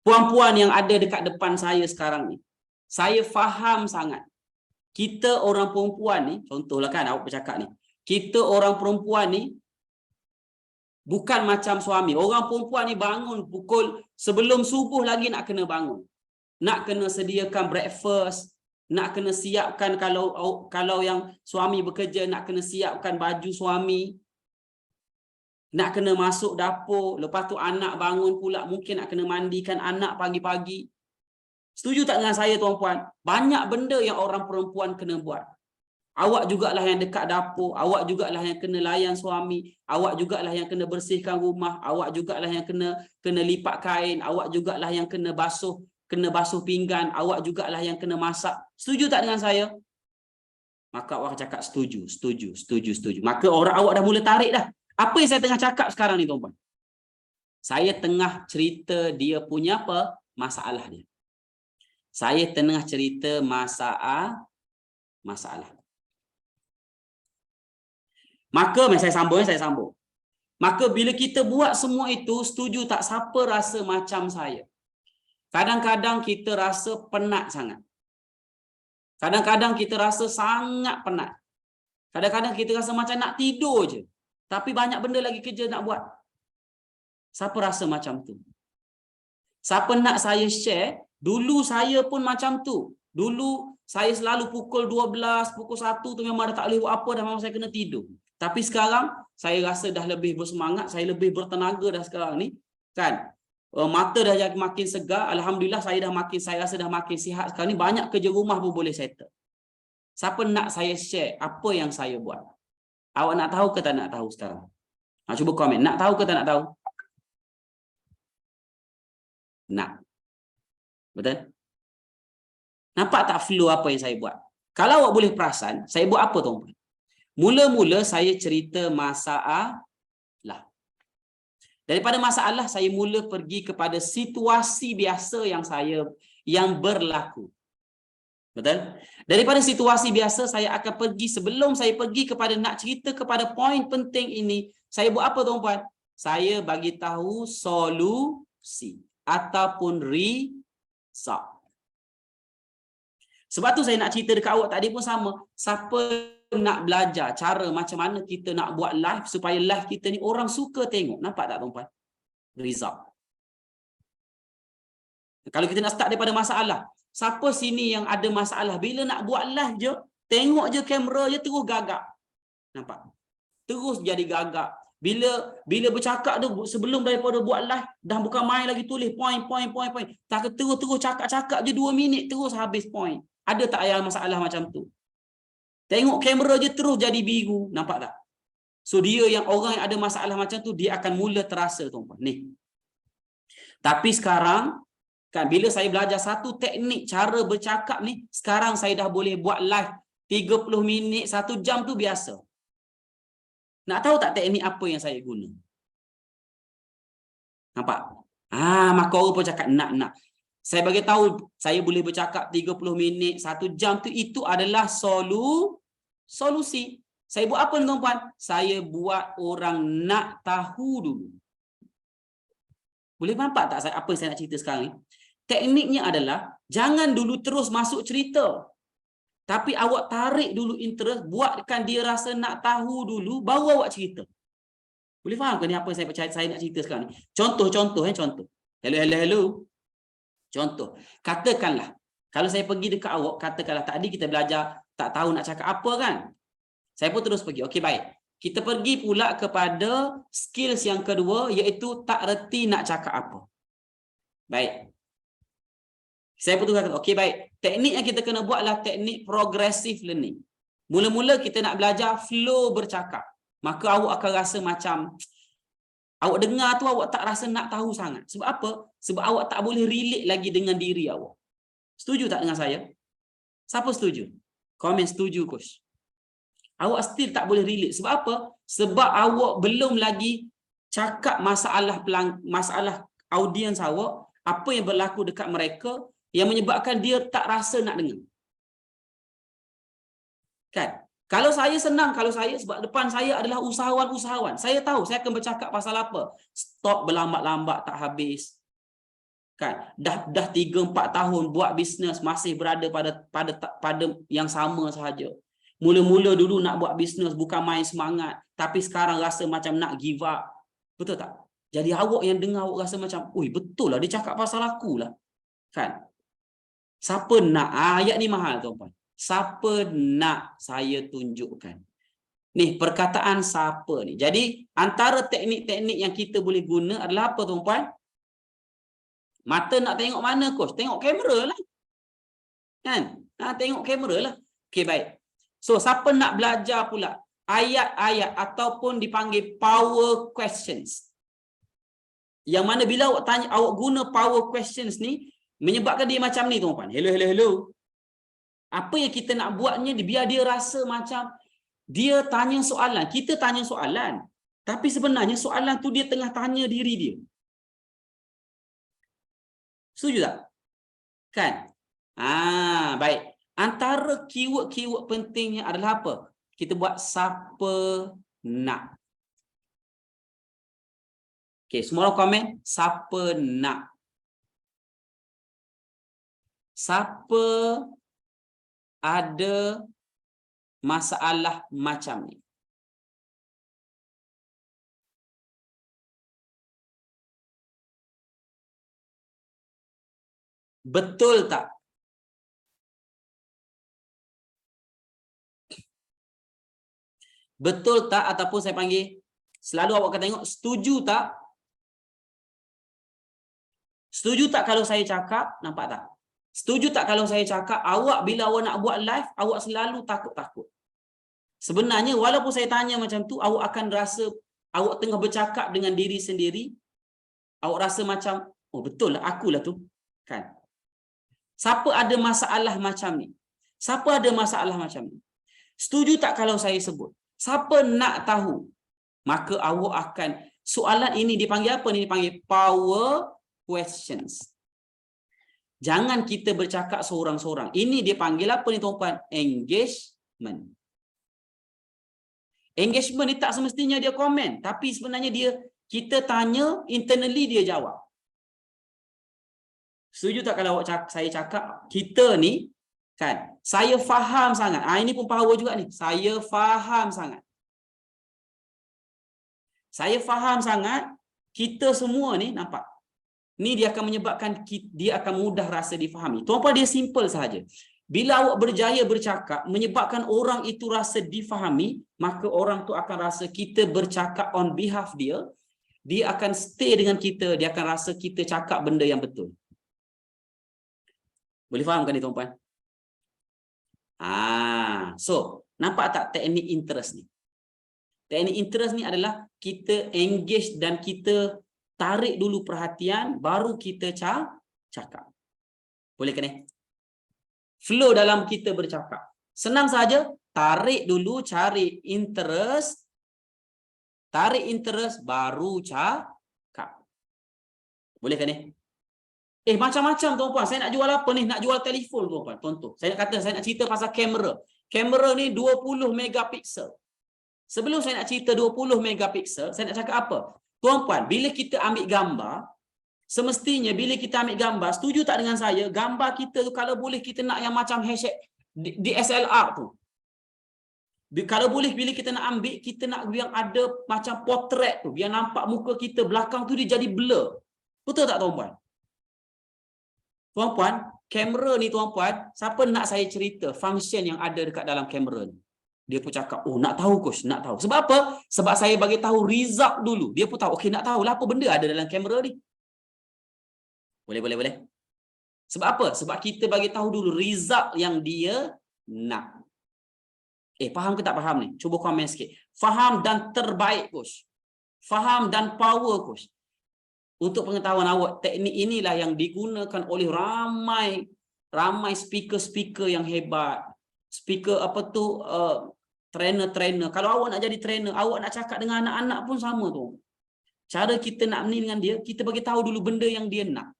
Puan-puan yang ada dekat depan saya sekarang ni, saya faham sangat. Kita orang perempuan ni, contohlah kan awak bercakap ni. Kita orang perempuan ni bukan macam suami. Orang perempuan ni bangun pukul sebelum subuh lagi nak kena bangun. Nak kena sediakan breakfast, nak kena siapkan kalau yang suami bekerja, nak kena siapkan baju suami. Nak kena masuk dapur, lepas tu anak bangun pula, mungkin nak kena mandikan anak pagi-pagi. Setuju tak dengan saya tuan-puan? Banyak benda yang orang perempuan kena buat. Awak jugalah yang dekat dapur, awak jugalah yang kena layan suami, awak jugalah yang kena bersihkan rumah, awak jugalah yang kena lipat kain, awak jugalah yang kena basuh pinggan, awak jugalah yang kena masak. Setuju tak dengan saya? Maka awak cakap setuju, setuju, setuju, setuju. Maka orang awak dah mula tarik dah. Apa yang saya tengah cakap sekarang ni, tuan-tuan? Saya tengah cerita dia punya apa? Masalah dia. Saya tengah cerita masalah. Maka saya sambung. Maka bila kita buat semua itu, setuju tak siapa rasa macam saya? Kadang-kadang kita rasa penat sangat. Kadang-kadang kita rasa sangat penat. Kadang-kadang kita rasa macam nak tidur je. Tapi banyak benda lagi kerja nak buat. Siapa rasa macam tu? Siapa nak saya share? Dulu saya pun macam tu. Dulu saya selalu pukul 12, pukul 1 tu memang dah tak boleh buat apa dah, memang saya kena tidur. Tapi sekarang saya rasa dah lebih bersemangat, saya lebih bertenaga dah sekarang ni, kan? Mata dah makin segar, alhamdulillah saya rasa dah makin sihat sekarang ni, banyak kerja rumah pun boleh settle. Siapa nak saya share apa yang saya buat? Awak nak tahu ke tak nak tahu sekarang? Cuba komen, nak tahu ke tak nak tahu? Nak. Betul? Nampak tak flow apa yang saya buat? Kalau awak boleh perasan, saya buat apa, tuan-tuan? Mula-mula saya cerita masalah. Daripada masalah, saya mula pergi kepada situasi biasa yang berlaku. Betul? Daripada situasi biasa, saya akan pergi, sebelum saya pergi kepada nak cerita kepada poin penting ini, saya buat apa, tuan-tuan? Saya bagi tahu solusi ataupun result. Sebab tu saya nak cerita dekat awak tadi pun sama. Siapa nak belajar cara macam mana kita nak buat live supaya live kita ni orang suka tengok. Nampak tak, tuan-tuan? Result. Kalau kita nak start daripada masalah, siapa sini yang ada masalah bila nak buat live je, tengok je kamera je terus gagap. Nampak? Terus jadi gagap. Bila bercakap tu, sebelum daripada buat live, dah bukan main lagi tulis point. Tak, terus cakap je 2 minit terus habis point. Ada tak yang masalah macam tu? Tengok kamera je terus jadi biru. Nampak tak? So dia yang orang yang ada masalah macam tu, dia akan mula terasa, tuan-tuan. Ni. Tapi sekarang, kan, bila saya belajar satu teknik cara bercakap ni, sekarang saya dah boleh buat live 30 minit, 1 jam tu biasa. Nak tahu tak teknik apa yang saya guna? Nampak? Maka orang pun cakap nak. Saya bagi tahu, saya boleh bercakap 30 minit, 1 jam tu, itu adalah solusi. Saya buat apa, tuan-tuan? Saya buat orang nak tahu dulu. Boleh nampak tak apa yang saya nak cerita sekarang ni? Tekniknya adalah, jangan dulu terus masuk cerita. Tapi awak tarik dulu interest, buatkan dia rasa nak tahu dulu, baru awak cerita. Boleh faham ke ni apa yang saya nak cerita sekarang ni? Contoh. Hello. Contoh. Katakanlah, kalau saya pergi dekat awak, katakanlah tadi kita belajar tak tahu nak cakap apa, kan? Saya pun terus pergi. Okey, baik. Kita pergi pula kepada skills yang kedua, iaitu tak reti nak cakap apa. Baik. Saya pun terus kata, okey, baik. Teknik yang kita kena buat adalah teknik progressive learning. Mula-mula kita nak belajar flow bercakap. Maka awak akan rasa macam, awak dengar tu awak tak rasa nak tahu sangat. Sebab apa? Sebab awak tak boleh relate lagi dengan diri awak. Setuju tak dengan saya? Siapa setuju? Komen setuju, Coach. Awak still tak boleh relate. Sebab apa? Sebab awak belum lagi cakap masalah audiens awak, apa yang berlaku dekat mereka, yang menyebabkan dia tak rasa nak dengar. Kan? Kalau saya senang, sebab depan saya adalah usahawan-usahawan. Saya tahu saya akan bercakap pasal apa. Stok berlambat-lambat tak habis. Kan? Dah 3-4 tahun buat bisnes, masih berada pada yang sama sahaja. Mula-mula dulu nak buat bisnes bukan main semangat, tapi sekarang rasa macam nak give up. Betul tak? Jadi awak yang dengar, awak rasa macam, oi, betul lah dia cakap pasal aku lah. Kan? Siapa nak? Ayat ni mahal, tuan-tuan. Siapa nak saya tunjukkan? Ni perkataan siapa ni. Jadi antara teknik-teknik yang kita boleh guna adalah apa, tuan-tuan? Mata nak tengok mana, Coach? Tengok kamera lah. Kan? Tengok kamera lah. Okey, baik. So, siapa nak belajar pula ayat-ayat ataupun dipanggil power questions. Yang mana bila awak tanya, awak guna power questions ni, menyebabkan dia macam ni tuan-tuan. Hello, hello, hello. Apa yang kita nak buatnya, biar dia rasa macam dia tanya soalan. Kita tanya soalan. Tapi sebenarnya soalan tu dia tengah tanya diri dia. Setuju tak? Kan? Baik. Antara keyword-keyword pentingnya adalah apa? Kita buat siapa nak. Okey, semua orang komen. Siapa nak. Siapa ada masalah macam ni? Betul tak? Betul tak? Ataupun saya panggil, selalu awak akan tengok, setuju tak? Setuju tak kalau saya cakap? Nampak tak? Setuju tak kalau saya cakap, awak bila awak nak buat live, awak selalu takut-takut. Sebenarnya, walaupun saya tanya macam tu, awak akan rasa, awak tengah bercakap dengan diri sendiri, awak rasa macam, oh betul lah, akulah tu. Kan? Siapa ada masalah macam ni? Siapa ada masalah macam ni? Setuju tak kalau saya sebut? Siapa nak tahu? Maka awak akan, soalan ini dipanggil apa ni? Dipanggil power questions. Jangan kita bercakap seorang-seorang. Ini dia panggil apa ni tuan-tuan? Engagement. Engagement ni tak semestinya dia komen, tapi sebenarnya dia, kita tanya, internally dia jawab. Setuju tak kalau saya cakap, kita ni, kan, saya faham sangat. Ini pun power juga ni. Saya faham sangat. Saya faham sangat, kita semua ni, nampak? Ni dia akan menyebabkan, dia akan mudah rasa difahami. Tuan-tuan, dia simple sahaja. Bila awak berjaya bercakap, menyebabkan orang itu rasa difahami, maka orang tu akan rasa kita bercakap on behalf dia, dia akan stay dengan kita, dia akan rasa kita cakap benda yang betul. Boleh fahamkan ni tuan-tuan? So, nampak tak teknik interest ni? Teknik interest ni adalah kita engage dan kita tarik dulu perhatian, baru kita cakap. Boleh kan ni? Flow dalam kita bercakap. Senang saja, tarik dulu, cari interest, tarik interest, baru cakap. Boleh kan ni? Macam-macam tuan-puan. Saya nak jual apa ni? Nak jual telefon tuan-puan. Contoh. Saya nak kata, saya nak cerita pasal kamera. Kamera ni 20 megapiksel. Sebelum saya nak cerita 20 megapiksel, saya nak cakap apa? Tuan-puan, bila kita ambil gambar, semestinya bila kita ambil gambar, setuju tak dengan saya, gambar kita tu kalau boleh kita nak yang macam hashtag DSLR tu. Kalau boleh bila kita nak ambil, kita nak yang ada macam potret tu, biar nampak muka kita, belakang tu dia jadi blur. Betul tak tuan-puan? Tuan-puan, kamera ni tuan-puan, siapa nak saya cerita function yang ada dekat dalam kamera ni? Dia pun cakap, oh nak tahu coach, nak tahu. Sebab apa? Sebab saya bagi tahu result dulu. Dia pun tahu, okey nak tahu lah apa benda ada dalam kamera ni. Boleh. Sebab apa? Sebab kita bagi tahu dulu result yang dia nak. Faham ke tak faham ni? Cuba komen sikit. Faham dan terbaik coach. Faham dan power coach. Untuk pengetahuan awak, teknik inilah yang digunakan oleh ramai speaker-speaker yang hebat. Speaker apa tu, trainer-trainer. Kalau awak nak jadi trainer, awak nak cakap dengan anak-anak pun sama tu. Cara kita nak ni dengan dia, kita bagi tahu dulu benda yang dia nak.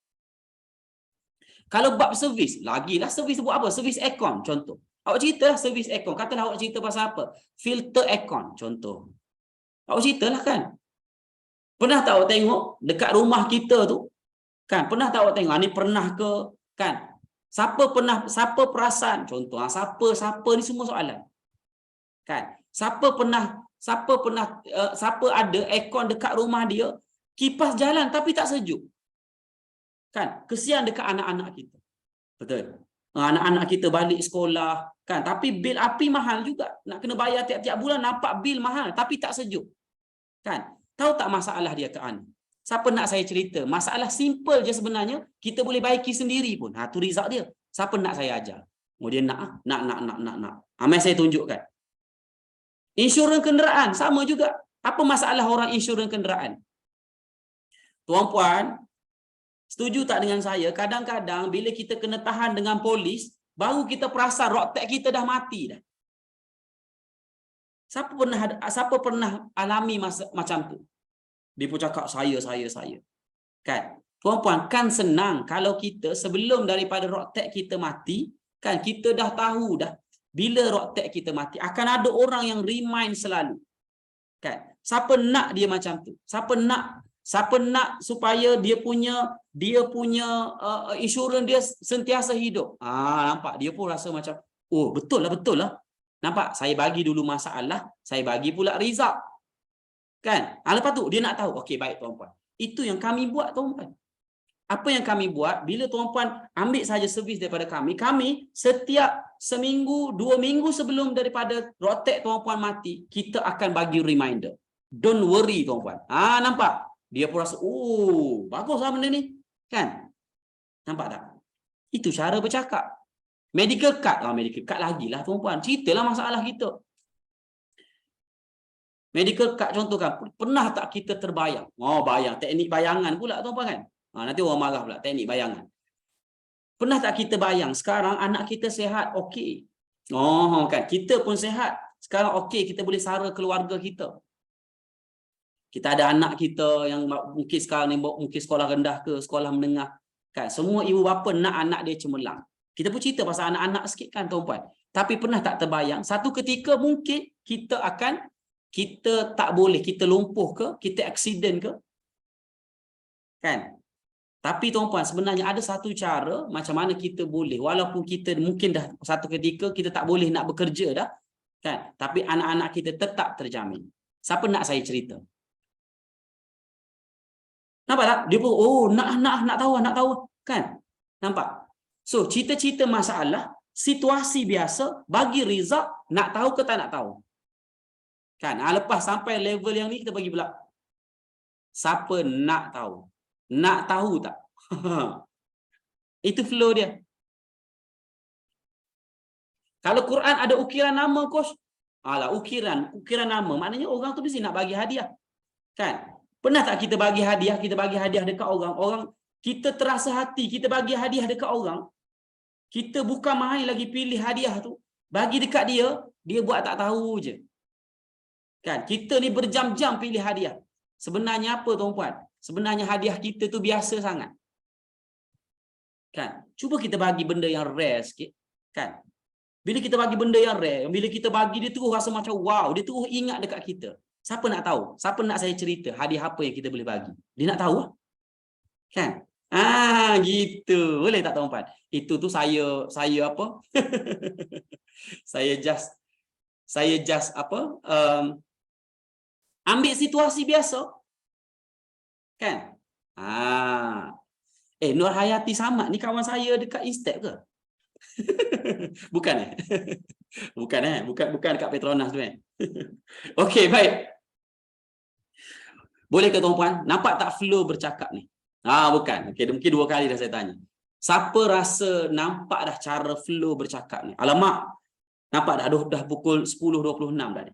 Kalau bab servis, lagilah servis buat apa? Servis aircon contoh. Awak ceritalah servis aircon. Katalah awak cerita pasal apa? Filter aircon contoh. Awak ceritalah kan. Pernah tak awak tengok dekat rumah kita tu? Kan, pernah tak awak tengok? Ni pernah ke? Kan? Siapa perasan? Contoh, siapa ni semua soalan. Kan? Siapa ada aircon dekat rumah dia, kipas jalan tapi tak sejuk. Kan? Kesian dekat anak-anak kita. Betul. Anak-anak kita balik sekolah, kan? Tapi bil api mahal juga. Nak kena bayar tiap-tiap bulan, nampak bil mahal tapi tak sejuk. Kan? Tahu tak masalah dia ke mana? Siapa nak saya cerita? Masalah simple je sebenarnya, kita boleh baiki sendiri pun. Tu result dia. Siapa nak saya ajar? Oh, dia nak. Amai saya tunjukkan. Insurans kenderaan, sama juga. Apa masalah orang insurans kenderaan? Tuan-puan, setuju tak dengan saya? Kadang-kadang bila kita kena tahan dengan polis, baru kita perasan road tax kita dah mati dah. Siapa pernah alami masa macam tu? Dia pun cakap saya. Kan? Tuan-puan, kan senang kalau kita sebelum daripada road tax kita mati, kan kita dah tahu dah bila road tax kita mati akan ada orang yang remind selalu. Kan? Siapa nak dia macam tu? Siapa nak supaya dia punya insurans dia sentiasa hidup. Nampak dia pun rasa macam, oh betul lah. Nampak, saya bagi dulu masalah, saya bagi pula result. Kan? Lepas tu dia nak tahu, okey baik tuan-puan. Itu yang kami buat tuan-puan. Apa yang kami buat, bila tuan-puan ambil saja servis daripada kami setiap seminggu, 2 minggu sebelum daripada road tax tuan-puan mati, kita akan bagi reminder. Don't worry tuan-puan. Nampak? Dia pun rasa, oh, baguslah benda ni. Kan? Nampak tak? Itu cara bercakap. Medical card. Medical card lagilah tuan-puan. Ceritalah masalah kita. Medical card contoh kan, pernah tak kita terbayang? Bayang. Teknik bayangan pula tuan-puan kan? Nanti orang marah pula, teknik bayangan. Pernah tak kita bayang, sekarang anak kita sihat, okey. Kan, kita pun sihat. Sekarang okey, kita boleh sara keluarga kita. Kita ada anak kita yang mungkin sekarang ni mungkin sekolah rendah ke, sekolah menengah. Kan, semua ibu bapa nak anak dia cemerlang. Kita pun cerita pasal anak-anak sikit kan tuan-puan. Tapi pernah tak terbayang, satu ketika mungkin kita tak boleh, kita lumpuh ke, kita accident ke. Kan? Tapi tuan-puan, sebenarnya ada satu cara macam mana kita boleh, walaupun kita mungkin dah satu ketika kita tak boleh nak bekerja dah, kan? Tapi anak-anak kita tetap terjamin. Siapa nak saya cerita? Nampak tak? Dia pun, nak tahu, kan? Nampak? So, cerita-cerita masalah, situasi biasa, bagi result, nak tahu ke tak nak tahu? Kan? Lepas sampai level yang ni, kita bagi pula. Siapa nak tahu? Nak tahu tak? Itu flow dia. Kalau Quran ada ukiran nama, coach. Ukiran nama. Maknanya orang tu mesti nak bagi hadiah. Kan? Pernah tak kita bagi hadiah dekat orang? Orang, kita terasa hati, kita bagi hadiah dekat orang. Kita bukan main lagi pilih hadiah tu. Bagi dekat dia, dia buat tak tahu je. Kan? Kita ni berjam-jam pilih hadiah. Sebenarnya apa tuan-puan? Sebenarnya hadiah kita tu biasa sangat. Kan? Cuba kita bagi benda yang rare sikit. Kan? Bila kita bagi benda yang rare, bila kita bagi dia terus rasa macam wow, dia terus ingat dekat kita. Siapa nak tahu? Siapa nak saya cerita hadiah apa yang kita boleh bagi? Dia nak tahu lah. Kan? Gitu. Boleh tak tuan-puan? Itu tu saya apa? saya just apa? Ambil situasi biasa. Kan? Nur Hayati Samad ni kawan saya dekat Instep ke? Bukan Bukan dekat Petronas tu Okey, baik. Boleh ke tuan-puan? Nampak tak flow bercakap ni? Bukan. Okey, mungkin 2 kali dah saya tanya. Siapa rasa nampak dah cara flow bercakap ni? Alamak. Nampak dah pukul 10.26 dah ni.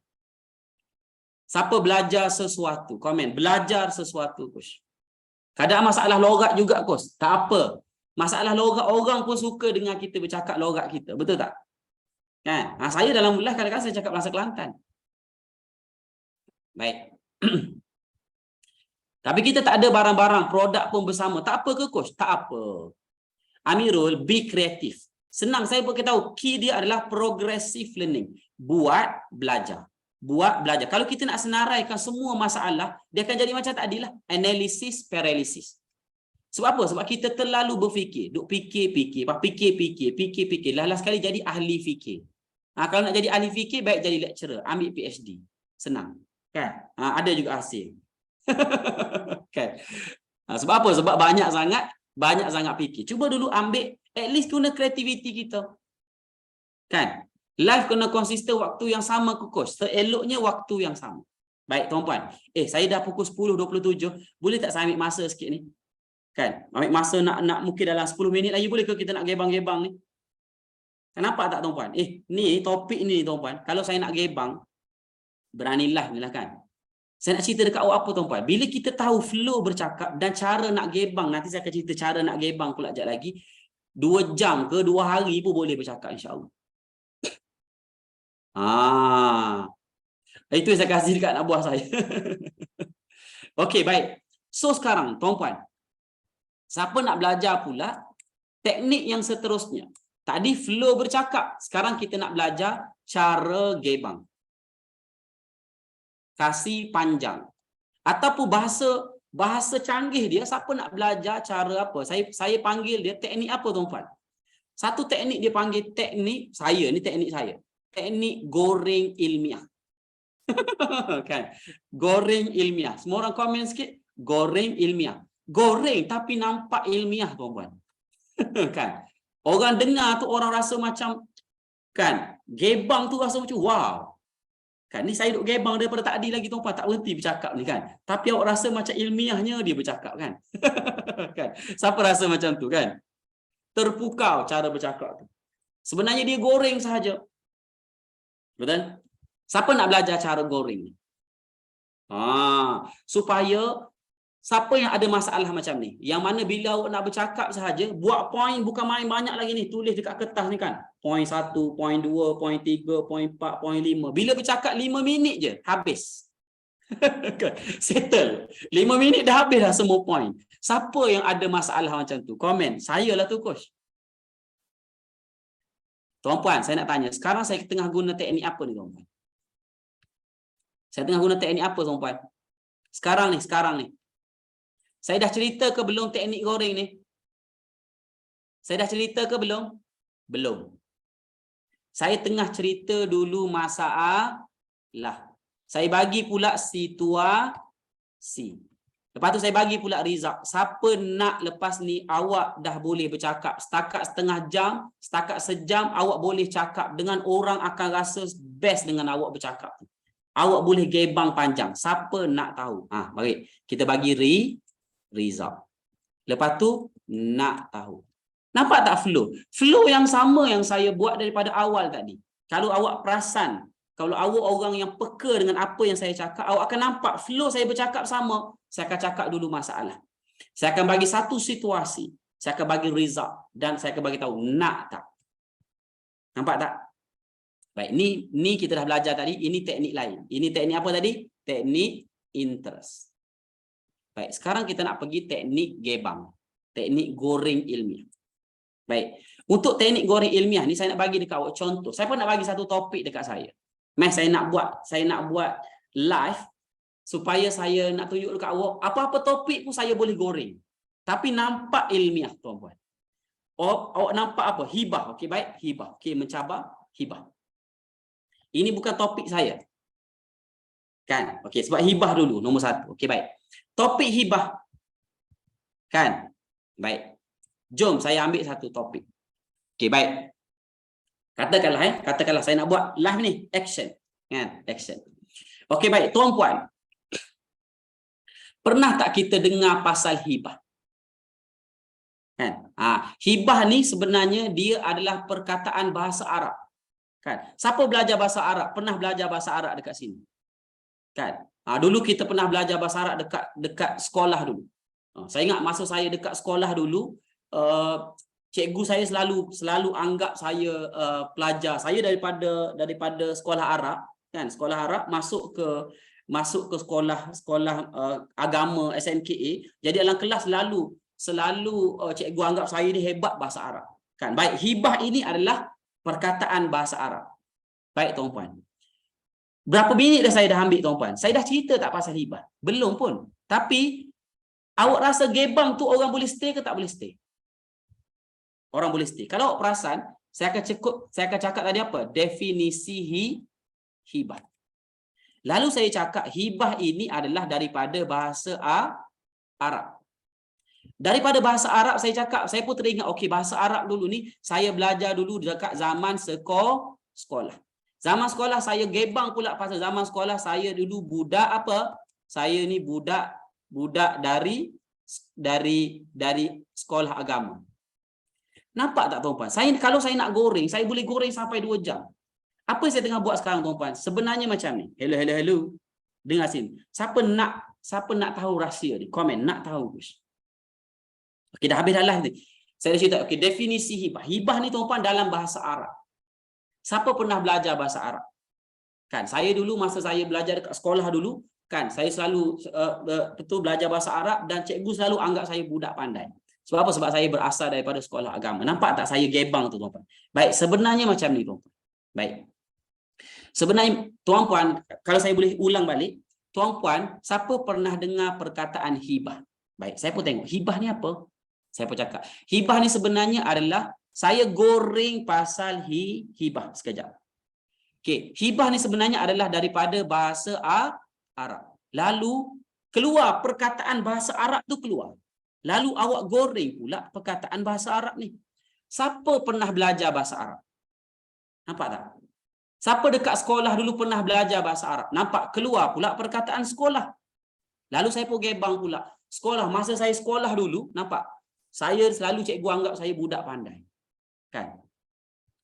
Siapa belajar sesuatu? Komen. Belajar sesuatu, coach. Kadang masalah logat juga, coach. Tak apa. Masalah logat, orang pun suka dengan kita bercakap logat kita. Betul tak? Kan? Saya dalam live kadang-kadang saya cakap bahasa Kelantan. Baik. Tapi kita tak ada barang-barang, produk pun bersama. Tak apa ke, coach? Tak apa. Amirul, be creative. Senang, saya beritahu. Key dia adalah progressive learning. Buat, belajar. Kalau kita nak senaraikan semua masalah, dia akan jadi macam tadi lah. Analysis, paralysis. Sebab apa? Sebab kita terlalu berfikir. Duk fikir. Last sekali jadi ahli fikir. Kalau nak jadi ahli fikir, baik jadi lecturer. Ambil PhD. Senang. Kan? Ada juga hasil. Kan? Sebab apa? Sebab banyak sangat fikir. Cuba dulu ambil, at least guna kreativiti kita. Kan? Live kena konsisten waktu yang sama ke coach. Seeloknya waktu yang sama. Baik tuan-puan. Saya dah pukul 10.27. Boleh tak saya ambil masa sikit ni? Kan? Ambil masa nak mungkin dalam 10 minit lagi boleh ke kita nak gebang-gebang ni? Kenapa tak tuan-puan? Ni topik ni tuan-puan. Kalau saya nak gebang, beranilah ni lah kan. Saya nak cerita dekat awak apa tuan-puan? Bila kita tahu flow bercakap dan cara nak gebang, nanti saya akan cerita cara nak gebang pula sekejap lagi. 2 jam ke 2 hari pun boleh bercakap insya-Allah. Itu yang saya kasih dekat anak buah saya. Okey, baik. So sekarang tuan-puan, siapa nak belajar pula teknik yang seterusnya? Tadi flow bercakap, sekarang kita nak belajar cara gebang. Kasih panjang. Ataupun bahasa canggih dia, siapa nak belajar cara apa? Saya panggil dia teknik apa tuan-puan? Satu teknik dia panggil teknik saya. Teknik goreng ilmiah. Kan? Goreng ilmiah. Semua orang komen sikit, goreng ilmiah. Goreng tapi nampak ilmiah tuan-puan. Kan? Orang dengar tu orang rasa macam, kan? Gebang tu rasa macam wow. Kan, ni saya duk gebang daripada tadi lagi tuan-puan, tak berhenti bercakap ni kan. Tapi awak rasa macam ilmiahnya dia bercakap kan. Kan? Siapa rasa macam tu kan? Terpukau cara bercakap tu. Sebenarnya dia goreng sahaja. Betul? Siapa nak belajar cara goreng ni? Supaya siapa yang ada masalah macam ni, yang mana bila awak nak bercakap sahaja, buat poin bukan main banyak lagi ni, tulis dekat kertas ni kan. Poin 1, poin 2, poin 3, poin 4, poin 5. Bila bercakap 5 minit je, habis. Settle. 5 minit dah habis dah semua poin. Siapa yang ada masalah macam tu? Komen. Saya lah tu, coach. Tuan-puan, saya nak tanya. Sekarang saya tengah guna teknik apa ni, tuan-puan? Saya tengah guna teknik apa, tuan-puan? Sekarang ni. Saya dah cerita ke belum teknik goreng ni? Saya dah cerita ke belum? Belum. Saya tengah cerita dulu masalah. Saya bagi pula situasi. Lepas tu saya bagi pula result. Siapa nak lepas ni awak dah boleh bercakap. Setakat setengah jam, setakat sejam awak boleh cakap dengan orang akan rasa best dengan awak bercakap. Awak boleh gebang panjang. Siapa nak tahu? Baik. Kita bagi result. Lepas tu nak tahu. Nampak tak flow? Flow yang sama yang saya buat daripada awal tadi. Kalau awak perasan, kalau awak orang yang peka dengan apa yang saya cakap, awak akan nampak flow saya bercakap sama. Saya akan cakap dulu masalah. Saya akan bagi satu situasi. Saya akan bagi result. Dan saya akan bagi tahu nak tak. Nampak tak? Baik, ni kita dah belajar tadi. Ini teknik lain. Ini teknik apa tadi? Teknik interest. Baik, sekarang kita nak pergi teknik gebang. Teknik goreng ilmiah. Baik, untuk teknik goreng ilmiah ni saya nak bagi dekat awak contoh. Saya pun nak bagi satu topik dekat saya. Saya nak buat live supaya saya nak tunjuk dekat awak apa-apa topik pun saya boleh goreng. Tapi nampak ilmiah, tuan-puan. Awak nampak apa? Hibah. Okey, baik. Hibah. Okey, mencabar hibah. Ini bukan topik saya. Kan? Okey, sebab hibah dulu nombor 1. Okey, baik. Topik hibah. Kan? Baik. Jom saya ambil satu topik. Okey, baik. Katakanlah saya nak buat live ni, action. Kan? Action. Okey, baik. Tuan-puan, pernah tak kita dengar pasal hibah? Kan? Hibah ni sebenarnya dia adalah perkataan bahasa Arab. Kan? Siapa belajar bahasa Arab? Pernah belajar bahasa Arab dekat sini? Kan? Dulu kita pernah belajar bahasa Arab dekat sekolah dulu. Saya ingat masa saya dekat sekolah dulu, cikgu saya selalu anggap saya pelajar. Saya daripada sekolah Arab, kan? Sekolah Arab masuk ke sekolah agama SMKA. Jadi dalam kelas selalu cikgu anggap saya ni hebat bahasa Arab. Kan? Baik, hibah ini adalah perkataan bahasa Arab. Baik, tuan-puan. Berapa minit saya dah ambil, tuan-puan? Saya dah cerita tak pasal hibah? Belum pun. Tapi awak rasa gebang tu orang boleh stay ke tak boleh stay? Orang boleh stay. Kalau awak perasan, saya akan cakap tadi apa? Definisi hibah. Lalu saya cakap hibah ini adalah daripada bahasa Arab. Daripada bahasa Arab saya cakap, saya pun teringat, okey, bahasa Arab dulu ni saya belajar dulu dekat zaman sekolah. Zaman sekolah saya gebang pula pasal zaman sekolah saya dulu budak apa? Saya ni budak dari sekolah agama. Nampak tak tuan-puan? Kalau saya nak goreng, saya boleh goreng sampai 2 jam. Apa yang saya tengah buat sekarang tuan-puan? Sebenarnya macam ni. Hello. Dengar sini. Siapa nak tahu rahsia ni? Komen, nak tahu. Okey, dah habis dah live ni. Saya dah cerita, okey, definisi hibah. Hibah ni tuan-puan dalam bahasa Arab. Siapa pernah belajar bahasa Arab? Kan, saya dulu masa saya belajar dekat sekolah dulu, kan, saya selalu belajar bahasa Arab dan cikgu selalu anggap saya budak pandai. Sebab apa? Sebab saya berasal daripada sekolah agama. Nampak tak saya gebang tu tuan-puan? Baik, sebenarnya macam ni tuan-puan. Baik. Sebenarnya tuan-puan, kalau saya boleh ulang balik, tuan-puan, siapa pernah dengar perkataan hibah? Baik, saya pun tengok hibah ni apa? Saya pun cakap. Hibah ni sebenarnya adalah saya goreng pasal hibah sekejap. Okey, hibah ni sebenarnya adalah daripada bahasa Arab. Lalu keluar perkataan bahasa Arab tu keluar. Lalu awak goreng pula perkataan bahasa Arab ni. Siapa pernah belajar bahasa Arab? Nampak tak? Siapa dekat sekolah dulu pernah belajar bahasa Arab? Nampak keluar pula perkataan sekolah. Lalu saya pun gebang pula. Sekolah, masa saya sekolah dulu, nampak? Saya selalu cikgu anggap saya budak pandai. Kan?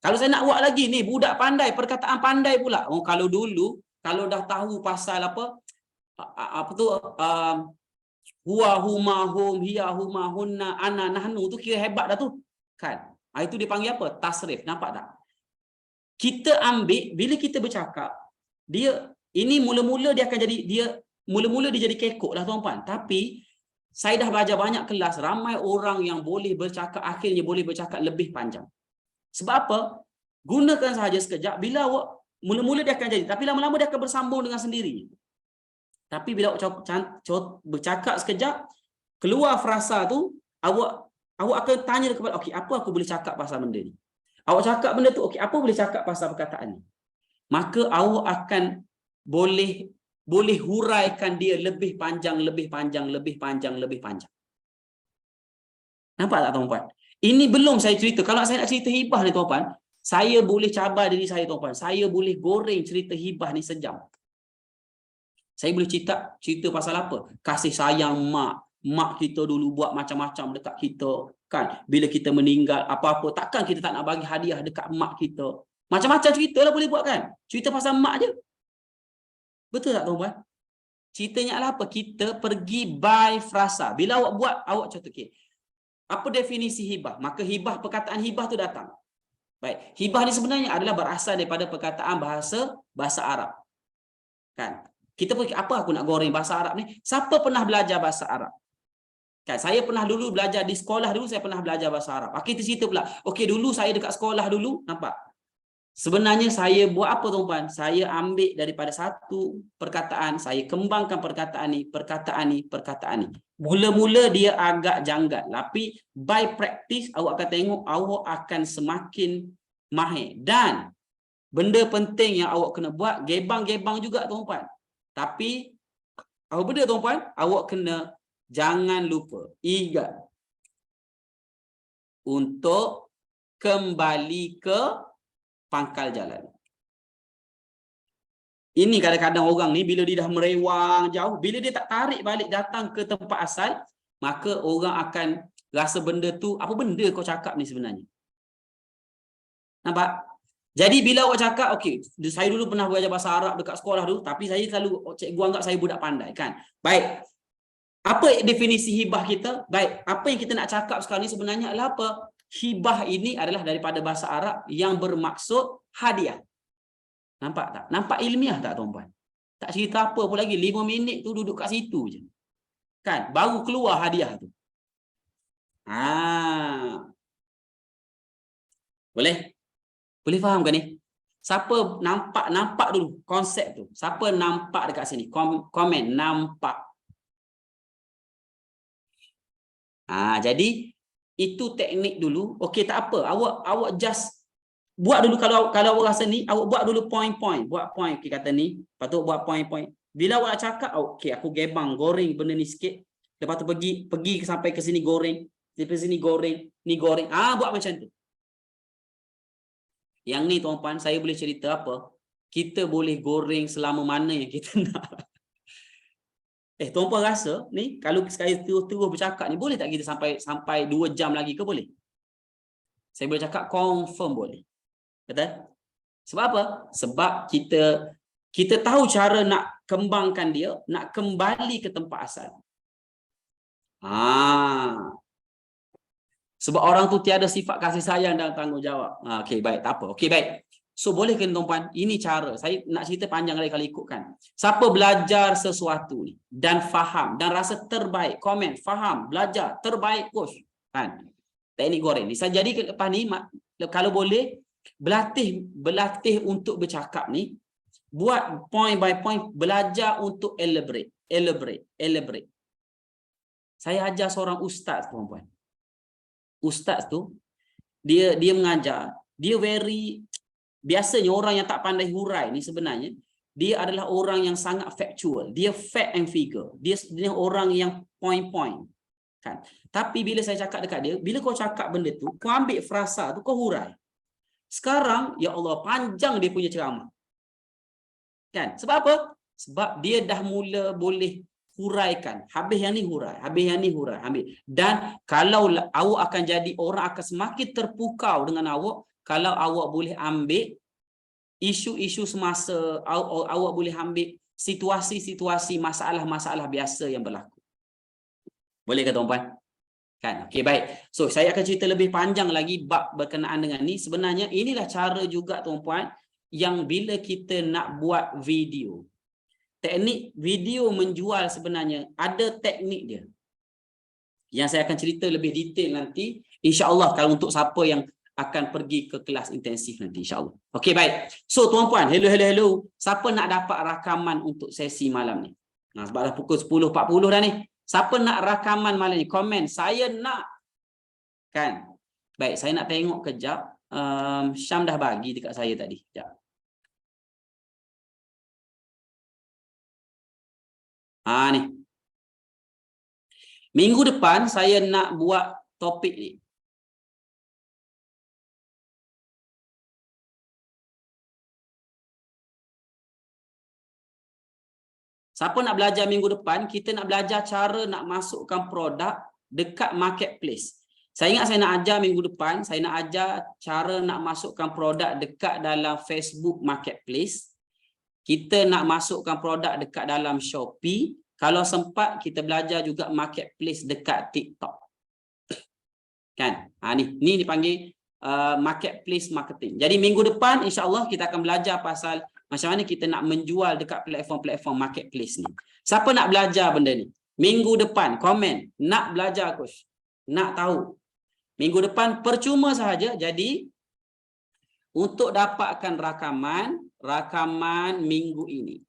Kalau saya nak buat lagi ni, budak pandai, perkataan pandai pula. Oh, kalau dulu, kalau dah tahu pasal apa tu, huwa, huma, hum, hiya, huma, hunna, ana, nahnu, tu kira hebat dah tu. Kan? Itu dipanggil apa? Tasrif. Nampak tak? Kita ambil, bila kita bercakap, dia, ini mula-mula dia akan jadi, mula-mula dia jadi kekok lah tuan-puan. Tapi, saya dah belajar banyak kelas, ramai orang yang boleh bercakap, akhirnya boleh bercakap lebih panjang. Sebab apa? Gunakan sahaja sekejap, bila awak, mula-mula dia akan jadi, tapi lama-lama dia akan bersambung dengan sendiri. Tapi bila awak bercakap sekejap, keluar frasa tu, awak akan tanya kepada, okey, apa aku boleh cakap pasal benda ni? Awak cakap benda tu, okey, apa boleh cakap pasal perkataan ni? Maka awak akan boleh huraikan dia lebih panjang. Nampak tak tuan-puan? Ini belum saya cerita. Kalau saya nak cerita hibah ni tuan-puan, saya boleh cabar diri saya tuan-puan. Saya boleh goreng cerita hibah ni sejam. Saya boleh cerita pasal apa? Kasih sayang mak kita dulu buat macam-macam dekat kita, kan? Bila kita meninggal apa-apa, takkan kita tak nak bagi hadiah dekat mak kita. Macam-macam cerita lah boleh buat, kan? Cerita pasal mak je. Betul tak tuan-puan? Ceritanya adalah apa? Kita pergi by frasa. Bila awak buat, awak contoh, okay, apa definisi hibah? Maka hibah, perkataan hibah tu datang. Baik, hibah ni sebenarnya adalah berasal daripada perkataan bahasa Arab. Kan? Kita pergi, apa aku nak goreng bahasa Arab ni? Siapa pernah belajar bahasa Arab? Kan, saya pernah dulu belajar di sekolah dulu, saya pernah belajar bahasa Arab. Kita cerita pula. Okey, dulu saya dekat sekolah dulu, nampak? Sebenarnya saya buat apa tuan-tuan? Saya ambil daripada satu perkataan, saya kembangkan perkataan ni. Mula-mula dia agak janggal, tapi by practice awak akan tengok awak akan semakin mahir. Dan benda penting yang awak kena buat, gebang-gebang juga tuan-tuan. Tapi apa benda tuan-tuan? Awak kena jangan lupa ingat untuk kembali ke pangkal jalan. Ini kadang-kadang orang ni bila dia dah merewang jauh, bila dia tak tarik balik datang ke tempat asal, maka orang akan rasa benda tu, apa benda kau cakap ni sebenarnya? Nampak? Jadi bila awak cakap, okey, saya dulu pernah belajar bahasa Arab dekat sekolah dulu, tapi saya selalu cikgu anggap saya budak pandai, kan? Baik. Apa definisi hibah kita? Baik, apa yang kita nak cakap sekarang ni sebenarnya adalah apa? Hibah ini adalah daripada bahasa Arab yang bermaksud hadiah. Nampak tak? Nampak ilmiah tak tuan-puan? Tak cerita apa pun lagi, 5 minit tu duduk kat situ je. Kan? Baru keluar hadiah tu. Boleh? Boleh faham ke ni? Siapa nampak dulu konsep tu? Siapa nampak dekat sini? Komen nampak. Jadi itu teknik dulu. Okey, tak apa. Awak just buat dulu, kalau awak rasa ni, awak buat dulu point-point. Buat point, okey kata ni. Lepas tu buat point-point. Bila awak cakap, okey aku gebang, goreng benda ni sikit. Lepas tu pergi sampai ke sini goreng. Sampai sini goreng, ni goreng. Buat macam tu. Yang ni tuan-puan, saya boleh cerita apa? Kita boleh goreng selama mana yang kita nak. Tuan-puan rasa ni kalau sekali terus bercakap ni boleh tak kita sampai 2 jam lagi ke boleh? Saya boleh cakap confirm boleh. Betul? Sebab apa? Sebab kita tahu cara nak kembangkan dia, nak kembali ke tempat asal. Sebab orang tu tiada sifat kasih sayang dan tanggungjawab. Okey, baik, tak apa. Okey, baik. So, boleh ke tuan-tuan? Ini cara. Saya nak cerita panjang kali kalau ikutkan. Siapa belajar sesuatu ni dan faham dan rasa terbaik, komen, faham, belajar, terbaik, coach. Kan? Teknik goreng ni. Saya jadikan lepas ni, kalau boleh, berlatih untuk bercakap ni, buat point by point, belajar untuk elaborate. Saya ajar seorang ustaz, tuan-tuan. Ustaz tu, dia mengajar, dia biasanya orang yang tak pandai hurai ni sebenarnya, dia adalah orang yang sangat factual. Dia fact and figure. Dia orang yang point-point. Kan? Tapi bila saya cakap dekat dia, bila kau cakap benda tu, kau ambil frasa tu, kau hurai. Sekarang, ya Allah, panjang dia punya ceramah. Kan? Sebab apa? Sebab dia dah mula boleh huraikan. Habis yang ni hurai, habis yang ni hurai, habis. Dan kalau awak akan jadi orang akan semakin terpukau dengan awak kalau awak boleh ambil isu-isu semasa, awak boleh ambil situasi-situasi masalah-masalah biasa yang berlaku. Boleh ke tuan-puan? Kan? Okey, baik. So, saya akan cerita lebih panjang lagi bab berkenaan dengan ni. Sebenarnya inilah cara juga tuan-puan yang bila kita nak buat video. Teknik video menjual sebenarnya ada teknik dia. Yang saya akan cerita lebih detail nanti. InsyaAllah kalau untuk siapa yang akan pergi ke kelas intensif nanti insyaAllah. Okey, baik. So tuan-puan, hello. Siapa nak dapat rakaman untuk sesi malam ni? Sebab dah pukul 10.40 dah ni. Siapa nak rakaman malam ni? Komen, saya nak. Kan? Baik, saya nak tengok kejap. Syam dah bagi dekat saya tadi. Sekejap. Ni. Minggu depan saya nak buat topik ni. Siapa nak belajar minggu depan, kita nak belajar cara nak masukkan produk dekat marketplace. Saya ingat saya nak ajar minggu depan, saya nak ajar cara nak masukkan produk dekat dalam Facebook Marketplace. Kita nak masukkan produk dekat dalam Shopee. Kalau sempat, kita belajar juga marketplace dekat TikTok. Kan? Ni dipanggil marketplace marketing. Jadi minggu depan, insyaAllah kita akan belajar pasal macam mana kita nak menjual dekat platform-platform marketplace ni. Siapa nak belajar benda ni? Minggu depan, komen. Nak belajar, coach. Nak tahu. Minggu depan, percuma sahaja. Jadi, untuk dapatkan rakaman minggu ini.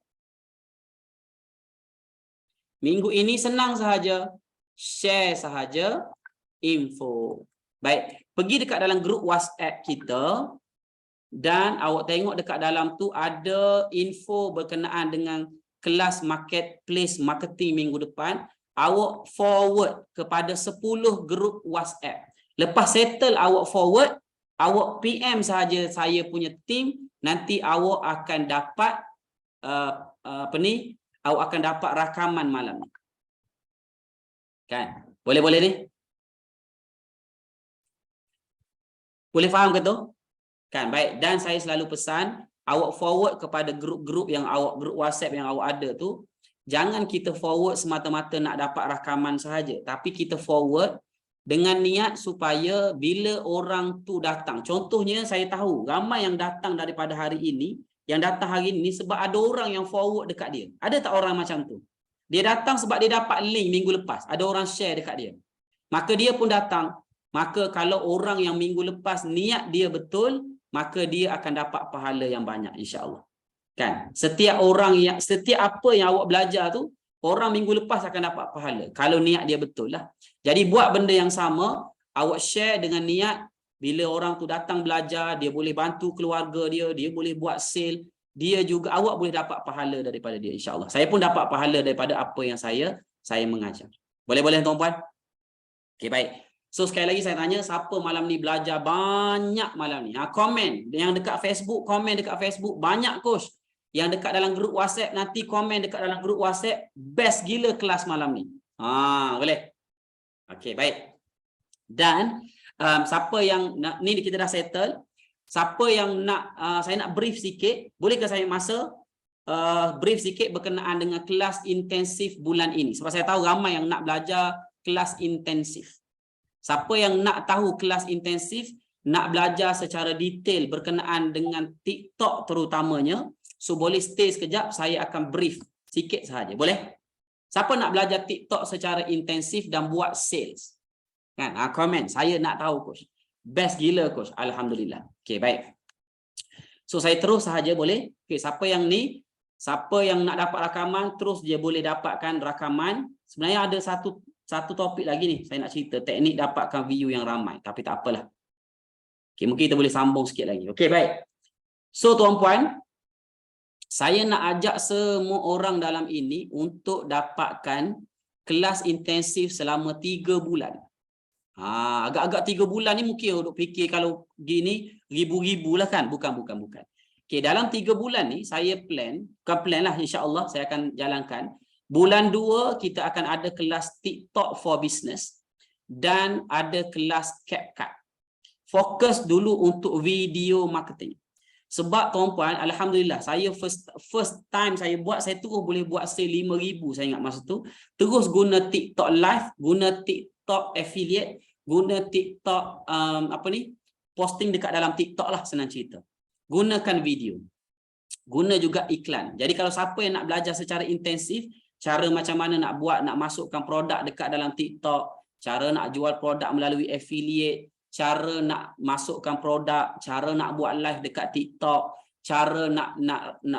Minggu ini senang sahaja. Share sahaja info. Baik, pergi dekat dalam grup WhatsApp kita. Dan awak tengok dekat dalam tu ada info berkenaan dengan kelas marketplace marketing minggu depan. Awak forward kepada 10 grup WhatsApp. Lepas settle awak forward, awak PM sahaja saya punya team, nanti awak akan dapat awak akan dapat rakaman malam ni. Kan? Boleh ni? Boleh faham ke tu? Kan, baik. Dan saya selalu pesan, awak forward kepada grup-grup yang grup WhatsApp yang awak ada tu, jangan kita forward semata-mata nak dapat rakaman sahaja, tapi kita forward dengan niat supaya bila orang tu datang. Contohnya saya tahu ramai yang datang daripada hari ini, sebab ada orang yang forward dekat dia. Ada tak orang macam tu? Dia datang sebab dia dapat link minggu lepas. Ada orang share dekat dia. Maka dia pun datang. Maka kalau orang yang minggu lepas niat dia betul, maka dia akan dapat pahala yang banyak insya-Allah. Kan? Setiap apa yang awak belajar tu, orang minggu lepas akan dapat pahala kalau niat dia betul lah. Jadi buat benda yang sama, awak share dengan niat bila orang tu datang belajar, dia boleh bantu keluarga dia boleh buat sale, dia juga awak boleh dapat pahala daripada dia insya-Allah. Saya pun dapat pahala daripada apa yang saya mengajar. Boleh tuan-puan? Okey, baik. So sekali lagi saya tanya, siapa malam ni belajar banyak malam ni? Komen. Yang dekat Facebook, komen dekat Facebook. Banyak coach. Yang dekat dalam grup WhatsApp, nanti komen dekat dalam grup WhatsApp. Best gila kelas malam ni. Boleh? Okey, baik. Dan siapa yang nak, ni kita dah settle. Siapa yang nak saya nak brief sikit, bolehkah saya masa brief sikit berkenaan dengan kelas intensif bulan ini? Sebab saya tahu ramai yang nak belajar kelas intensif. Siapa yang nak tahu kelas intensif, nak belajar secara detail berkenaan dengan TikTok terutamanya, so boleh stay sekejap, saya akan brief sikit sahaja. Boleh? Siapa nak belajar TikTok secara intensif dan buat sales? Kan? Komen, saya nak tahu coach. Best gila coach. Alhamdulillah. Okey, baik. So saya terus sahaja boleh? Okey, siapa yang ni, siapa yang nak dapat rakaman, terus dia boleh dapatkan rakaman. Sebenarnya ada satu topik lagi ni, saya nak cerita teknik dapatkan view yang ramai, tapi tak apalah. Okey, mungkin kita boleh sambung sikit lagi. Okey, baik. So tuan-puan, saya nak ajak semua orang dalam ini untuk dapatkan kelas intensif selama 3 bulan. Agak-agak 3 bulan ni mungkin untuk fikir kalau gini ribu-ribu lah kan. Bukan. Okey, dalam 3 bulan ni saya bukan plan lah, insya-Allah saya akan jalankan. Bulan 2 kita akan ada kelas TikTok for business dan ada kelas CapCut. Fokus dulu untuk video marketing. Sebab tuan-puan, alhamdulillah saya first time saya buat, saya terus boleh buat sale 5,000 saya ingat masa tu. Terus guna TikTok live, guna TikTok affiliate, guna TikTok posting dekat dalam TikTok lah, senang cerita. Gunakan video. Guna juga iklan. Jadi kalau siapa yang nak belajar secara intensif, cara macam mana nak buat, nak masukkan produk dekat dalam TikTok, cara nak jual produk melalui affiliate, cara nak masukkan produk, cara nak buat live dekat TikTok, cara nak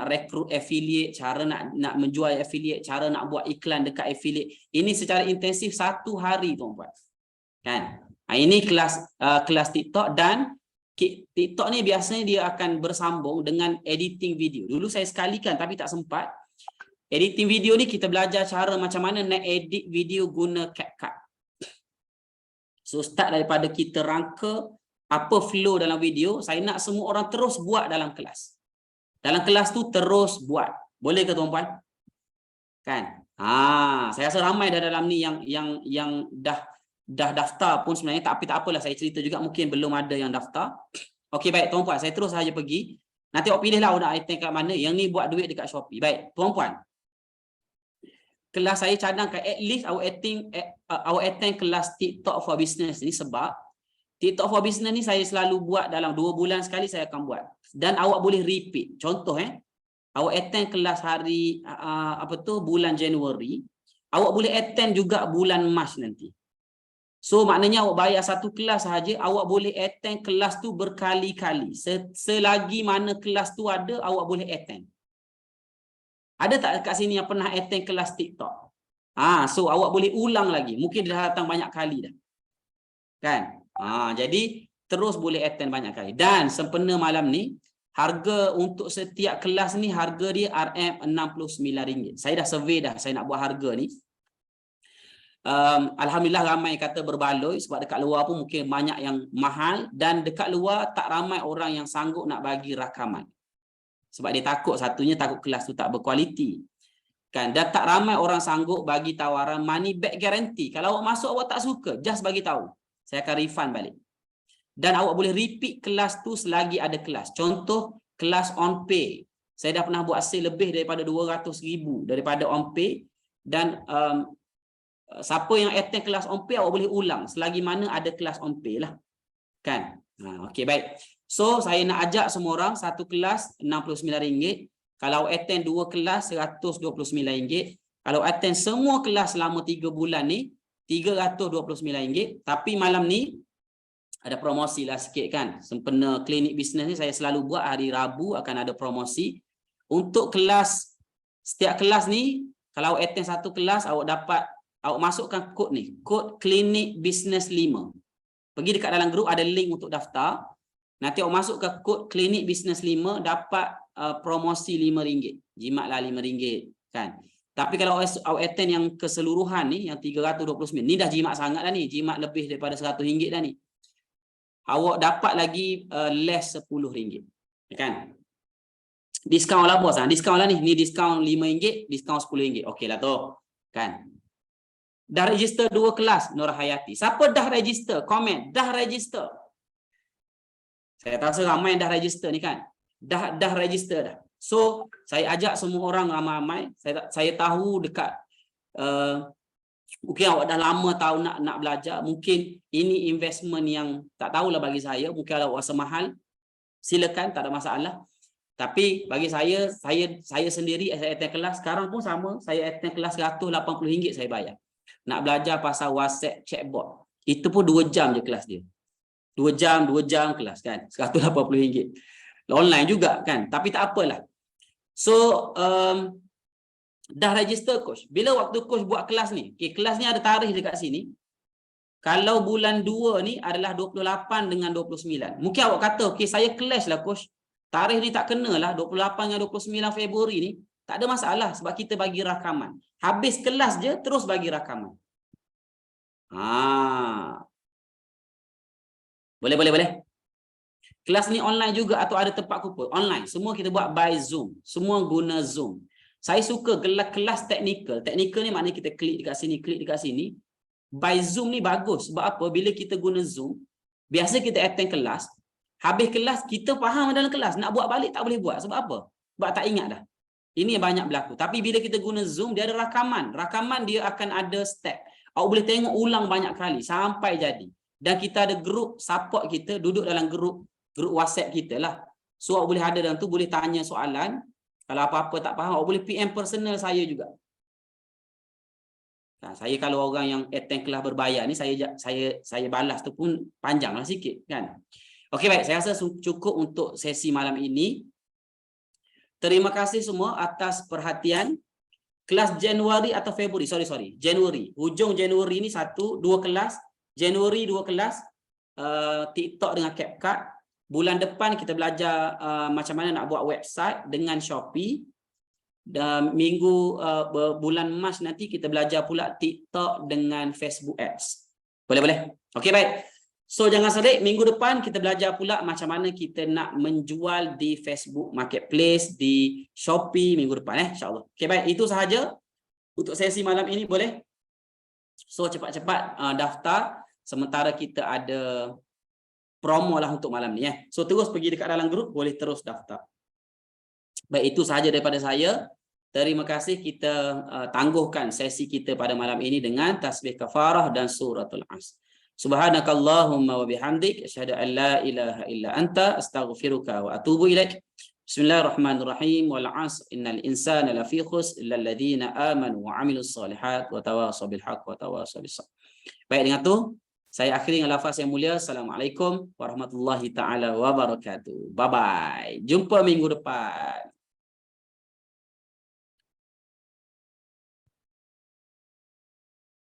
rekrut affiliate, cara nak menjual affiliate, cara nak buat iklan dekat affiliate. Ini secara intensif 1 hari tuan-puan. Kan? Ini kelas TikTok, dan TikTok ni biasanya dia akan bersambung dengan editing video. Dulu saya sekalikan tapi tak sempat. Editing video ni kita belajar cara macam mana nak edit video guna CapCut. So start daripada kita rangka apa flow dalam video, saya nak semua orang terus buat dalam kelas. Dalam kelas tu terus buat. Boleh ke tuan-puan? Kan? Saya rasa ramai dah dalam ni yang dah daftar pun sebenarnya, tapi tak apalah, saya cerita juga mungkin belum ada yang daftar. Okey, baik tuan-puan, saya terus saja pergi. Nanti awak pilihlah awak nak item kat mana. Yang ni buat duit dekat Shopee. Baik, tuan-puan. Kelas saya cadangkan at least awak attend kelas TikTok for business ni, sebab TikTok for business ni saya selalu buat dalam 2 bulan sekali saya akan buat. Dan awak boleh repeat. Contoh awak attend kelas hari bulan Januari, awak boleh attend juga bulan Mac nanti. So maknanya awak bayar satu kelas sahaja, awak boleh attend kelas tu berkali-kali. Selagi mana kelas tu ada, awak boleh attend. Ada tak kat sini yang pernah attend kelas TikTok? So awak boleh ulang lagi. Mungkin dia datang banyak kali dah. Kan? Jadi terus boleh attend banyak kali. Dan sempena malam ni, harga untuk setiap kelas ni, harga dia RM69. Saya dah survey dah, saya nak buat harga ni. Alhamdulillah ramai kata berbaloi, sebab dekat luar pun mungkin banyak yang mahal, dan dekat luar tak ramai orang yang sanggup nak bagi rakaman. Sebab dia takut, satunya takut kelas tu tak berkualiti. Kan? Dan tak ramai orang sanggup bagi tawaran money back guarantee. Kalau awak masuk awak tak suka, just bagi tahu. Saya akan refund balik. Dan awak boleh repeat kelas tu selagi ada kelas. Contoh kelas on pay. Saya dah pernah buat sale lebih daripada 200,000 daripada on pay, dan siapa yang attend kelas on pay awak boleh ulang selagi mana ada kelas on pay lah. Kan? Okey, baik. So saya nak ajak semua orang, satu kelas RM69. Kalau attend 2 kelas RM129. Kalau attend semua kelas selama 3 bulan ni RM329. Tapi malam ni ada promosi lah sikit kan. Sempena klinik bisnes ni saya selalu buat hari Rabu akan ada promosi. Untuk kelas, setiap kelas ni kalau attend satu kelas awak masukkan kod ni, kod klinik bisnes 5. Pergi dekat dalam grup ada link untuk daftar. Nanti awak masuk ke kod klinik bisnes 5, dapat promosi RM5. Jimatlah RM5 kan. Tapi kalau awak attend yang keseluruhan ni, yang RM329, ni dah jimat sangat dah ni. Jimat lebih daripada RM100 dah ni. Awak dapat lagi less RM10. Kan? Diskaun lah bos. Diskaun lah ni. Ni diskaun RM5, diskaun RM10. Okey lah tu. Kan? Dah register 2 kelas Nur Hayati. Siapa dah register? Komen, dah register. Saya rasa ramai yang dah register ni kan. Dah register dah. So, saya ajak semua orang ramai-ramai. Saya tahu dekat mungkin awak dah lama tahu nak belajar. Mungkin ini investment yang tak tahulah bagi saya. Mungkin awak rasa mahal. Silakan, tak ada masalah. Tapi bagi saya sendiri saya attend kelas sekarang pun sama. Saya attend kelas RM180 saya bayar. Nak belajar pasal WhatsApp chatbot. Itu pun 2 jam je kelas dia. 2 jam kelas kan. RM180. Online juga kan. Tapi tak apalah. So, dah register coach. Bila waktu coach buat kelas ni? Okay, kelas ni ada tarikh dekat sini. Kalau bulan 2 ni adalah 28 dengan 29. Mungkin awak kata, okay, saya clash lah coach. Tarikh ni tak kena lah. 28 dengan 29 Februari ni. Tak ada masalah sebab kita bagi rakaman. Habis kelas je, terus bagi rakaman. Boleh. Kelas ni online juga atau ada tempat kumpul? Online. Semua kita buat by Zoom. Semua guna Zoom. Saya suka kelas teknikal. Teknikal ni maknanya kita klik dekat sini. By Zoom ni bagus. Sebab apa? Bila kita guna Zoom, biasa kita attend kelas. Habis kelas, kita faham dalam kelas. Nak buat balik tak boleh buat. Sebab apa? Sebab tak ingat dah. Ini yang banyak berlaku. Tapi bila kita guna Zoom, dia ada rakaman. Rakaman dia akan ada step. Awak boleh tengok ulang banyak kali sampai jadi. Dan kita ada grup support kita, duduk dalam grup WhatsApp kita lah. So awak boleh ada dalam tu, boleh tanya soalan. Kalau apa-apa tak faham, awak boleh PM personal saya juga. Nah, saya kalau orang yang attend kelas berbayar ni, saya balas tu pun panjang lah sikit kan. Okey baik, saya rasa cukup untuk sesi malam ini. Terima kasih semua atas perhatian. Kelas Januari atau Februari? Sorry. Januari. Hujung Januari ni 2 kelas. Januari 2 kelas. TikTok dengan CapCut. Bulan depan kita belajar macam mana nak buat website dengan Shopee. Dan bulan Mac nanti kita belajar pula TikTok dengan Facebook Ads. Boleh? Okey baik. So jangan sedih, minggu depan kita belajar pula macam mana kita nak menjual di Facebook Marketplace, di Shopee minggu depan insya-Allah. Okey baik, itu sahaja untuk sesi malam ini boleh. So cepat-cepat daftar sementara kita ada promo lah untuk malam ni So terus pergi dekat dalam grup, boleh terus daftar. Baik, itu sahaja daripada saya. Terima kasih, kita tangguhkan sesi kita pada malam ini dengan tasbih kafarah dan suratul Asr. Subhanakallahumma wa bihamdik asyhadu an la ilaha illa anta astaghfiruka wa atubu ilaik. Bismillahirrahmanirrahim. Wal 'asr innal insana lafi khusr illa alladhina amanu wa 'amilus solihat wa tawasaw bil haqq wa tawasaw bis sabr. Baik, dengan tu saya akhiri dengan lafaz yang mulia. Assalamualaikum warahmatullahi taala wabarakatuh. Bye bye. Jumpa minggu depan.